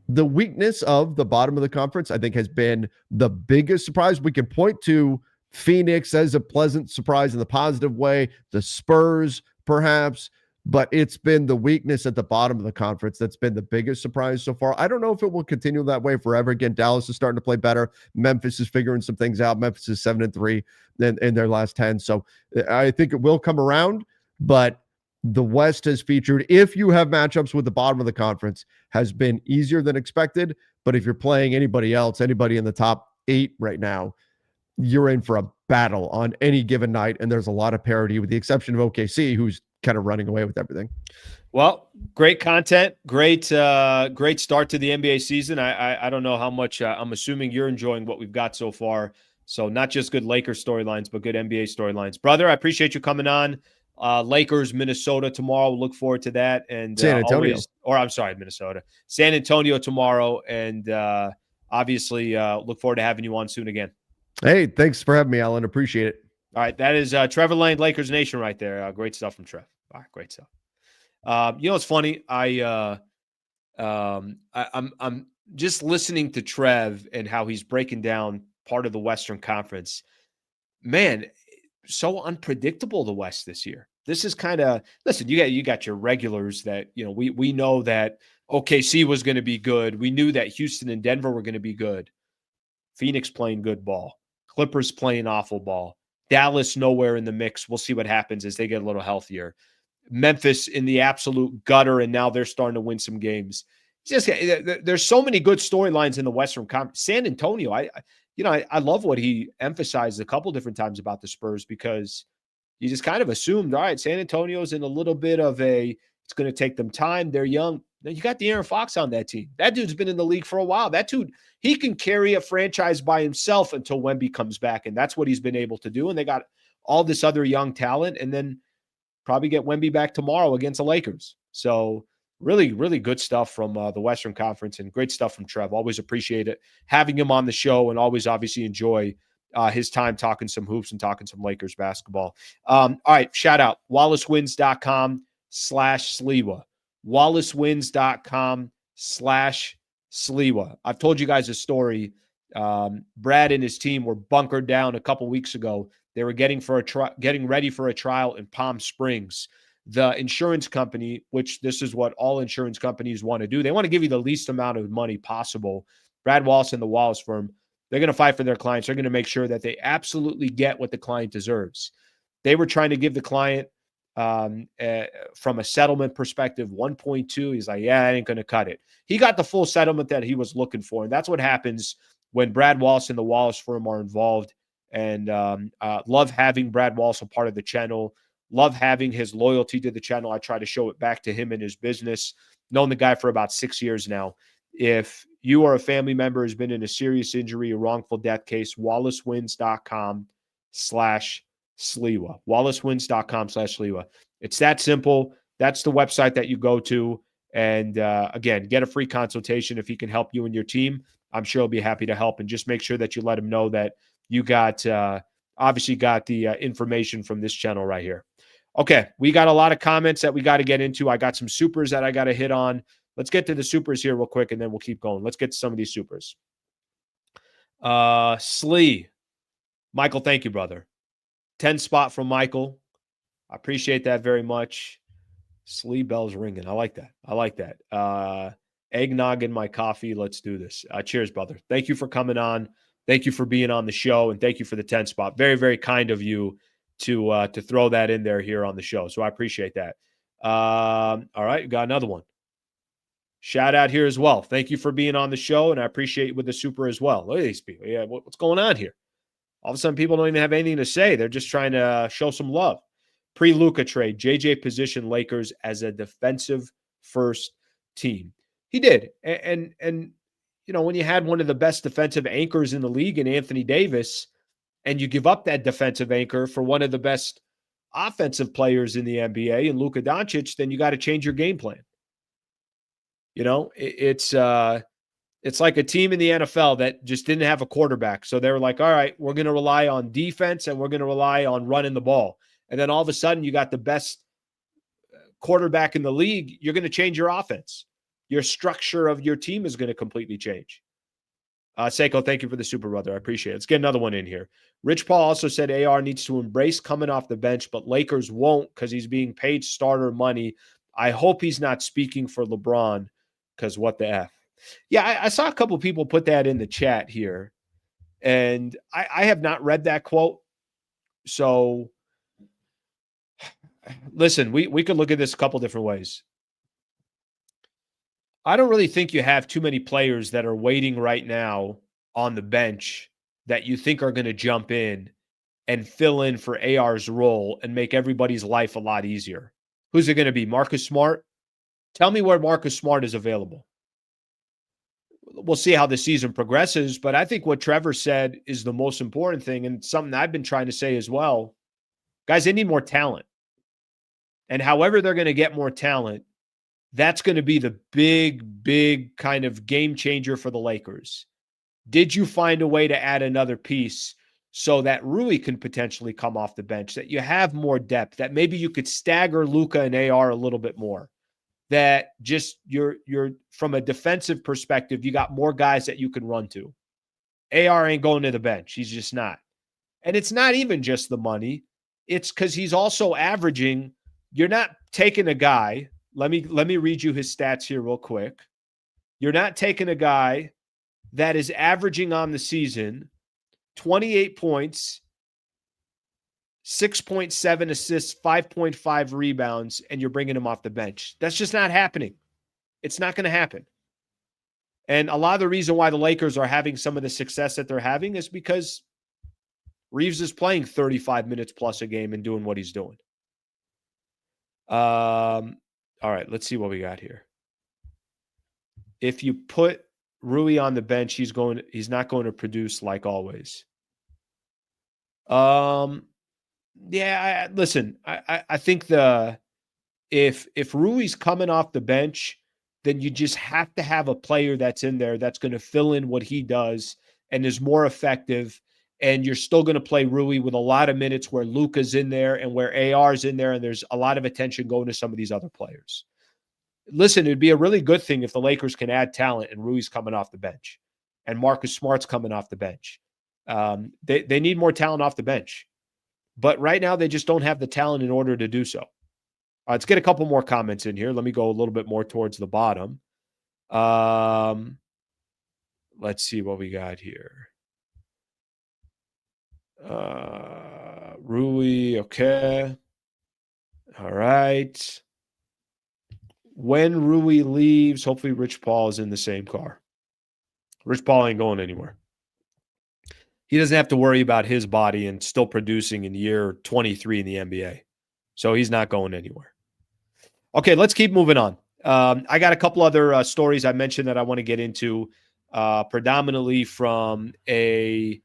the weakness of the bottom of the conference, I think, has been the biggest surprise. We can point to Phoenix as a pleasant surprise in the positive way, the Spurs, perhaps, but it's been the weakness at the bottom of the conference that's been the biggest surprise so far. I don't know if it will continue that way forever. Again, Dallas is starting to play better. Memphis is figuring some things out. Memphis is 7-3 in their last 10. So I think it will come around, but the West has featured, if you have matchups with the bottom of the conference, has been easier than expected. But if you're playing anybody else, anybody in the top 8 right now, you're in for a battle on any given night. And there's a lot of parity, with the exception of OKC, who's kind of running away with everything. Well, great content, great start to the NBA season. I don't know how much. I'm assuming you're enjoying what we've got so far. So not just good Lakers storylines, but good NBA storylines, brother. I appreciate you coming on. Lakers, Minnesota tomorrow. We'll look forward to that. And San Antonio, Minnesota, San Antonio tomorrow, and obviously look forward to having you on soon again. Hey, thanks for having me, Alan. Appreciate it. All right, that is Trevor Lane, Lakers Nation, right there. Great stuff from Trev. All right, great stuff. It's funny. I'm just listening to Trev and how he's breaking down part of the Western Conference. Man, so unpredictable, the West this year. This is kind of, listen, you got your regulars that, we know that OKC was going to be good. We knew that Houston and Denver were going to be good. Phoenix playing good ball. Clippers playing awful ball. Dallas nowhere in the mix. We'll see what happens as they get a little healthier. Memphis in the absolute gutter, and now they're starting to win some games. There's so many good storylines in the Western Conference. San Antonio, I love what he emphasized a couple different times about the Spurs, because you just kind of assumed, all right, San Antonio's in a little bit of it's going to take them time. They're young. Then you got De'Aaron Fox on that team. That dude's been in the league for a while. That dude, he can carry a franchise by himself until Wemby comes back, and that's what he's been able to do. And they got all this other young talent, and then probably get Wemby back tomorrow against the Lakers. So really, really good stuff from the Western Conference, and great stuff from Trev. Always appreciate it, having him on the show, and always obviously enjoy his time talking some hoops and talking some Lakers basketball. All right, shout out wallacewins.com/Sliwa. wallacewins.com/Sliwa. I've told you guys a story. Brad and his team were bunkered down a couple weeks ago. They were getting ready for a trial in Palm Springs. The insurance company, which this is what all insurance companies want to do, they want to give you the least amount of money possible. Brad Wallace and the Wallace firm, they're going to fight for their clients. They're going to make sure that they absolutely get what the client deserves. They were trying to give the client, from a settlement perspective, 1.2. He's like, yeah, I ain't going to cut it. He got the full settlement that he was looking for. And that's what happens when Brad Wallace and the Wallace firm are involved. And love having Brad Wallace a part of the channel. Love having his loyalty to the channel. I try to show it back to him and his business. Known the guy for about 6 years now. If you or a family member has been in a serious injury or wrongful death case, wallacewins.com/Sliwa. wallacewins.com/Sliwa. It's that simple. That's the website that you go to. And again, get a free consultation if he can help you and your team. I'm sure he'll be happy to help. And just make sure that you let him know that you got obviously got the information from this channel right here. Okay, we got a lot of comments that we got to get into. I got some supers that I got to hit on. Let's get to the supers here real quick, and then we'll keep going. Let's get to some of these supers. Slee. Michael, thank you, brother. 10 spot from Michael. I appreciate that very much. Slee bells ringing. I like that. I like that. Eggnog in my coffee. Let's do this. Cheers, brother. Thank you for coming on. Thank you for being on the show, and thank you for the 10 spot. Very, very kind of you to throw that in there here on the show. So I appreciate that. All right, got another one. Shout out here as well. Thank you for being on the show, and I appreciate you with the super as well. Look at these people. Yeah, what's going on here? All of a sudden, people don't even have anything to say. They're just trying to show some love. Pre-Luka trade, JJ positioned Lakers as a defensive first team. He did, and when you had one of the best defensive anchors in the league in Anthony Davis, and you give up that defensive anchor for one of the best offensive players in the NBA in Luka Doncic, then you got to change your game plan. It's like a team in the NFL that just didn't have a quarterback. So they were like, all right, we're going to rely on defense and we're going to rely on running the ball. And then all of a sudden you got the best quarterback in the league. You're going to change your offense. Your structure of your team is going to completely change. Seiko, thank you for the super brother. I appreciate it. Let's get another one in here. Rich Paul also said AR needs to embrace coming off the bench, but Lakers won't because he's being paid starter money. I hope he's not speaking for LeBron because what the F. Yeah, I saw a couple of people put that in the chat here, and I have not read that quote. So listen, we could look at this a couple different ways. I don't really think you have too many players that are waiting right now on the bench that you think are going to jump in and fill in for AR's role and make everybody's life a lot easier. Who's it going to be? Marcus Smart? Tell me where Marcus Smart is available. We'll see how the season progresses, but I think what Trevor said is the most important thing and something I've been trying to say as well. Guys, they need more talent. And however they're going to get more talent, that's going to be the big kind of game changer for the Lakers. Did you find a way to add another piece so that Rui can potentially come off the bench, that you have more depth, that maybe you could stagger Luka and AR a little bit more, that just you're from a defensive perspective, you got more guys that you can run to. AR ain't going to the bench. He's just not. And it's not even just the money. It's because he's also averaging. You're not taking a guy. Let me read you his stats here real quick. You're not taking a guy that is averaging on the season 28 points, 6.7 assists, 5.5 rebounds, and you're bringing him off the bench. That's just not happening. It's not going to happen. And a lot of the reason why the Lakers are having some of the success that they're having is because Reeves is playing 35 minutes plus a game and doing what he's doing. All right, let's see what we got here. If you put Rui on the bench, he's not going to produce like always. Yeah, listen, I think if Rui's coming off the bench, then you just have to have a player that's in there that's going to fill in what he does and is more effective. And you're still going to play Rui with a lot of minutes where Luka's in there and where AR's in there, and there's a lot of attention going to some of these other players. Listen, it'd be a really good thing if the Lakers can add talent and Rui's coming off the bench and Marcus Smart's coming off the bench. They need more talent off the bench. But right now, they just don't have the talent in order to do so. Let's get a couple more comments in here. Let me go a little bit more towards the bottom. Let's see what we got here. Rui, okay. All right. When Rui leaves, hopefully Rich Paul is in the same car. Rich Paul ain't going anywhere. He doesn't have to worry about his body and still producing in year 23 in the NBA. So he's not going anywhere. Okay, let's keep moving on. I got a couple other stories I mentioned that I want to get into, predominantly from a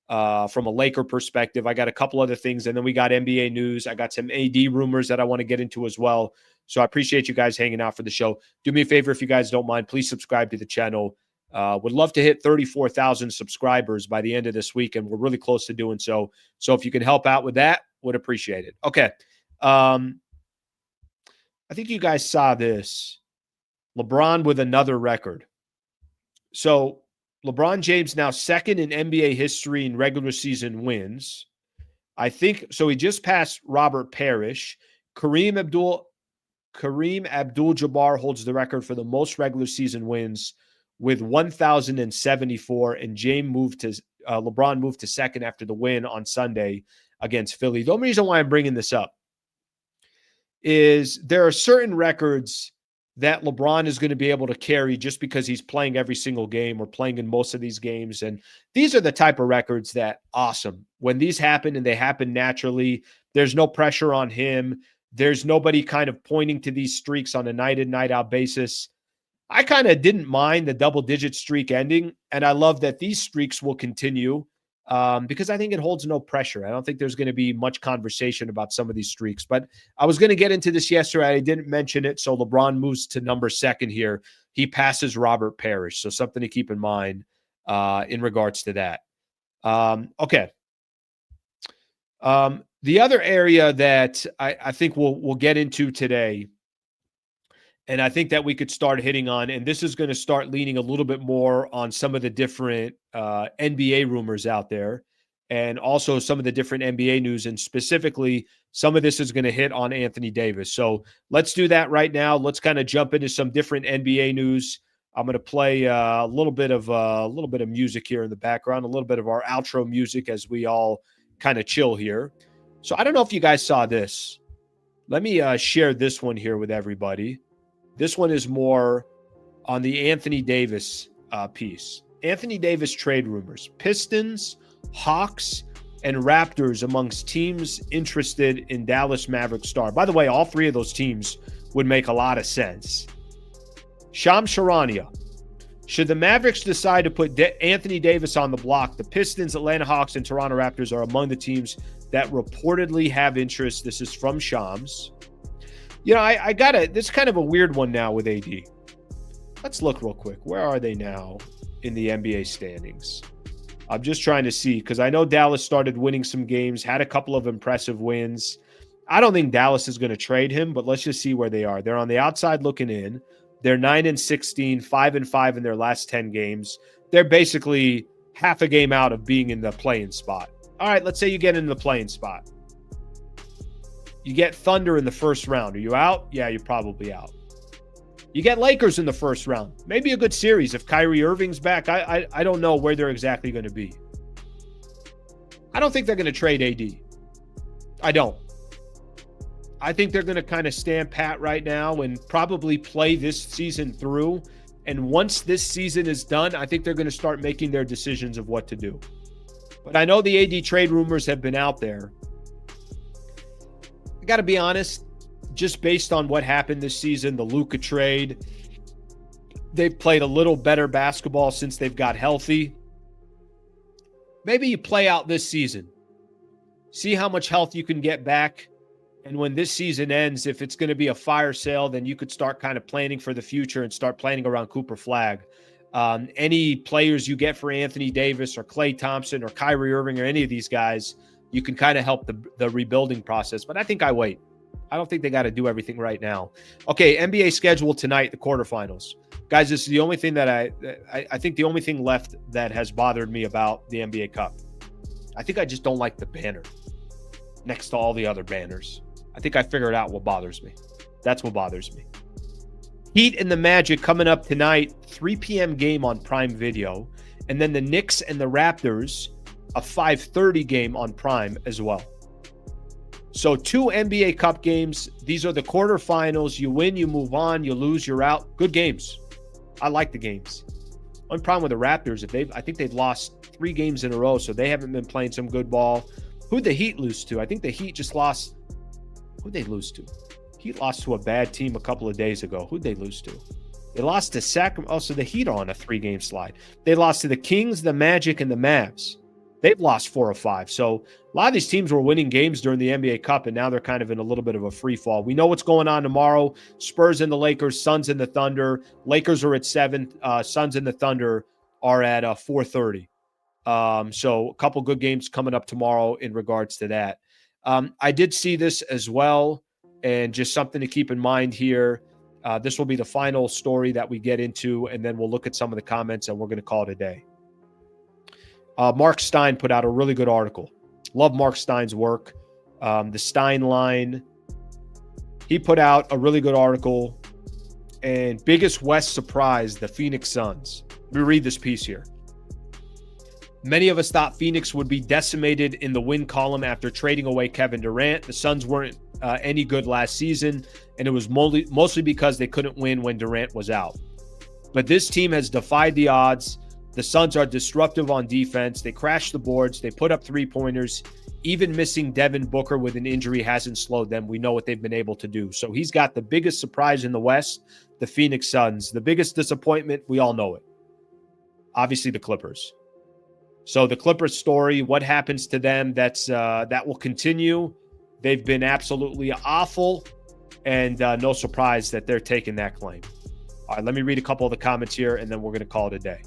Laker perspective. I got a couple other things, and then we got NBA news. I got some AD rumors that I want to get into as well. So I appreciate you guys hanging out for the show. Do me a favor, if you guys don't mind, please subscribe to the channel. Would love to hit 34,000 subscribers by the end of this week, and we're really close to doing so. So if you can help out with that, would appreciate it. Okay. I think you guys saw this. LeBron with another record. So LeBron James now second in NBA history in regular season wins. I think so. He just passed Robert Parrish. Kareem Abdul-Jabbar holds the record for the most regular season wins with 1,074, and LeBron moved to second after the win on Sunday against Philly. The only reason why I'm bringing this up is there are certain records that LeBron is going to be able to carry just because he's playing every single game or playing in most of these games. And these are the type of records that awesome. When these happen and they happen naturally, there's no pressure on him. There's nobody kind of pointing to these streaks on a night in, night out basis. I kind of didn't mind the double-digit streak ending, and I love that these streaks will continue because I think it holds no pressure. I don't think there's going to be much conversation about some of these streaks, but I was going to get into this yesterday. I didn't mention it, so LeBron moves to number second here. he passes Robert Parrish. So something to keep in mind in regards to that. Okay. The other area that I think we'll get into today, and I think that we could start hitting on, and this is going to start leaning a little bit more on some of the different NBA rumors out there, and also some of the different NBA news, and specifically some of this is going to hit on Anthony Davis. So let's do that right now. Let's kind of jump into some different NBA news. I'm going to play a little bit of music here in the background, a little bit of our outro music as we all kind of chill here. So I don't know if you guys saw this. Let me share this one here with everybody. This one is more on the Anthony Davis piece. Anthony Davis trade rumors. Pistons, Hawks, and Raptors amongst teams interested in Dallas Mavericks star. By the way, all three of those teams would make a lot of sense. Shams Charania. Should the Mavericks decide to put Anthony Davis on the block, the Pistons, Atlanta Hawks, and Toronto Raptors are among the teams that reportedly have interest. This is from Shams. I got it. This is kind of a weird one now with AD. Let's look real quick. Where are they now in the NBA standings? I'm just trying to see because I know Dallas started winning some games, had a couple of impressive wins. I don't think Dallas is going to trade him, but let's just see where they are. They're on the outside looking in. They're 9-16, 5-5 in their last 10 games. They're basically half a game out of being in the play-in spot. All right, let's say you get in the play-in spot. You get Thunder in the first round. Are you out? Yeah, you're probably out. You get Lakers in the first round. Maybe a good series if Kyrie Irving's back. I don't know where they're exactly going to be. I don't think they're going to trade AD. I don't. I think they're going to kind of stand pat right now and probably play this season through. And once this season is done, I think they're going to start making their decisions of what to do. But I know the AD trade rumors have been out there. I got to be honest, just based on what happened this season, the Luka trade, they've played a little better basketball since they've got healthy. Maybe you play out this season. See how much health you can get back. And when this season ends, if it's going to be a fire sale, then you could start kind of planning for the future and start planning around Cooper Flagg. Any players you get for Anthony Davis or Klay Thompson or Kyrie Irving or any of these guys, you can kind of help the rebuilding process. But I think I wait. I don't think they got to do everything right now. Okay, NBA schedule tonight, the quarterfinals. Guys, this is the only thing that I think the only thing left that has bothered me about the NBA Cup. I think I just don't like the banner next to all the other banners. I think I figured out what bothers me. That's what bothers me. Heat and the Magic coming up tonight, 3 p.m. game on Prime Video. And then the Knicks and the Raptors, a 5:30 game on Prime as well. So 2 NBA Cup games. These are the quarterfinals. You win, you move on. You lose, you're out. Good games. I like the games. One problem with the Raptors, I think they've lost 3 games in a row, so they haven't been playing some good ball. Who'd the Heat lose to? I think the Heat just lost. Who'd they lose to? Heat lost to a bad team a couple of days ago. Who'd they lose to? They lost to Sacramento. Oh, so the Heat are on a 3-game slide. They lost to the Kings, the Magic, and the Mavs. They've lost 4 of 5. So a lot of these teams were winning games during the NBA Cup, and now they're kind of in a little bit of a free fall. We know what's going on tomorrow. Spurs and the Lakers, Suns and the Thunder. Lakers are at 7. Suns and the Thunder are at 4:30. So a couple good games coming up tomorrow in regards to that. I did see this as well, and just something to keep in mind here. This will be the final story that we get into, and then we'll look at some of the comments, and we're going to call it a day. Mark Stein put out a really good article. Love Mark Stein's work. The Stein line. He put out a really good article. And biggest West surprise, the Phoenix Suns. Let me read this piece here. Many of us thought Phoenix would be decimated in the win column after trading away Kevin Durant. The Suns weren't any good last season, and it was mostly because they couldn't win when Durant was out. But this team has defied the odds. The Suns are disruptive on defense. They crash the boards. They put up 3-pointers. Even missing Devin Booker with an injury hasn't slowed them. We know what they've been able to do. So he's got the biggest surprise in the West, the Phoenix Suns. The biggest disappointment, we all know it. Obviously, the Clippers. So the Clippers story, what happens to them, that will continue. They've been absolutely awful, and no surprise that they're taking that claim. All right, let me read a couple of the comments here, and then we're going to call it a day.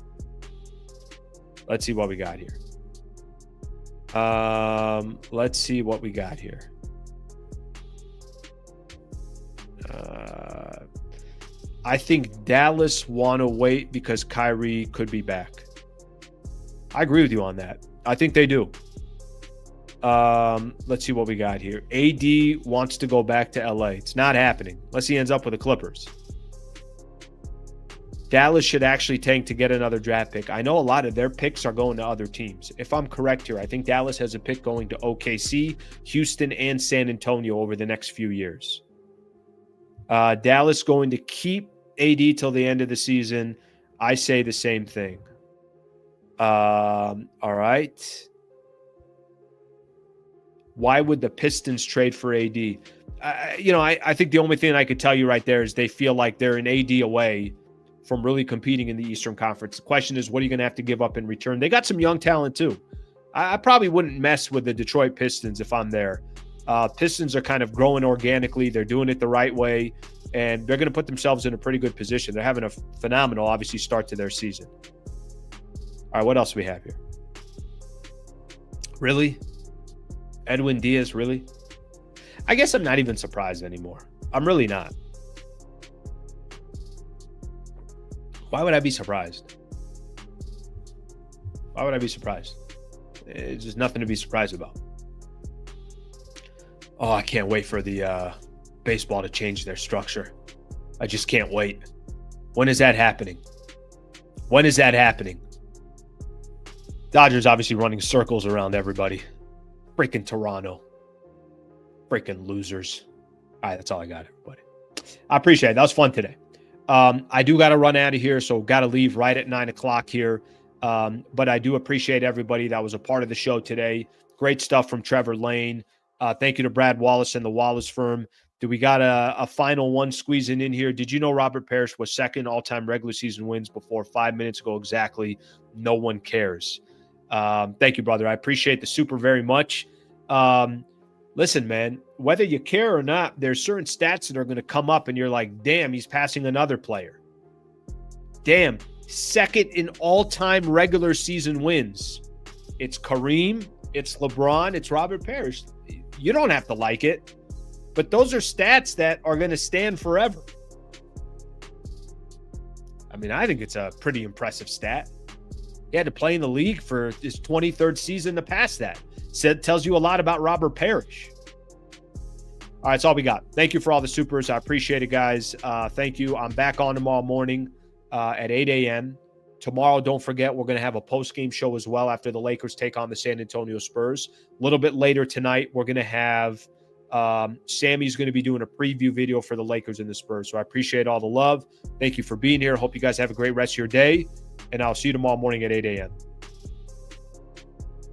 Let's see what we got here. Let's see what we got here. I think Dallas want to wait because Kyrie could be back. I agree with you on that. I think they do. Let's see what we got here. AD wants to go back to LA. It's not happening unless he ends up with the Clippers. Dallas should actually tank to get another draft pick. I know a lot of their picks are going to other teams. If I'm correct here, I think Dallas has a pick going to OKC, Houston, and San Antonio over the next few years. Dallas going to keep AD till the end of the season. I say the same thing. All right. Why would the Pistons trade for AD? I think the only thing I could tell you right there is they feel like they're an AD away from really competing in the Eastern Conference. The question is, what are you going to have to give up in return? They got some young talent too. I probably wouldn't mess with the Detroit Pistons if I'm there. Pistons are kind of growing organically. They're doing it the right way, and they're going to put themselves in a pretty good position. They're having a phenomenal, obviously, start to their season. All right, what else do we have here? Really? Edwin Diaz, really? I guess I'm not even surprised anymore. I'm really not. Why would I be surprised? Why would I be surprised? It's just nothing to be surprised about. Oh, I can't wait for the baseball to change their structure. I just can't wait. When is that happening? When is that happening? Dodgers obviously running circles around everybody. Freaking Toronto. Freaking losers. All right, that's all I got, everybody. I appreciate it. That was fun today. I do got to run out of here, so got to leave right at 9 o'clock here. But I do appreciate everybody that was a part of the show today. Great stuff from Trevor Lane. Thank you to Brad Wallace and the Wallace firm. Do we got a final one squeezing in here? Did you know Robert Parrish was second all-time regular season wins before 5 minutes ago exactly? No one cares. Thank you, brother. I appreciate the super very much. Listen, man, whether you care or not, there's certain stats that are going to come up and you're like, damn, he's passing another player. Damn, second in all-time regular season wins. It's Kareem, it's LeBron, it's Robert Parrish. You don't have to like it, but those are stats that are going to stand forever. I mean, I think it's a pretty impressive stat. He had to play in the league for his 23rd season to pass that. Tells you a lot about Robert Parrish. All right, that's all we got. Thank you for all the supers. I appreciate it, guys. Thank you. I'm back on tomorrow morning at 8 a.m. Tomorrow, don't forget, we're going to have a post-game show as well after the Lakers take on the San Antonio Spurs. A little bit later tonight, we're going to have Sammy's going to be doing a preview video for the Lakers and the Spurs. So I appreciate all the love. Thank you for being here. Hope you guys have a great rest of your day. And I'll see you tomorrow morning at 8 a.m.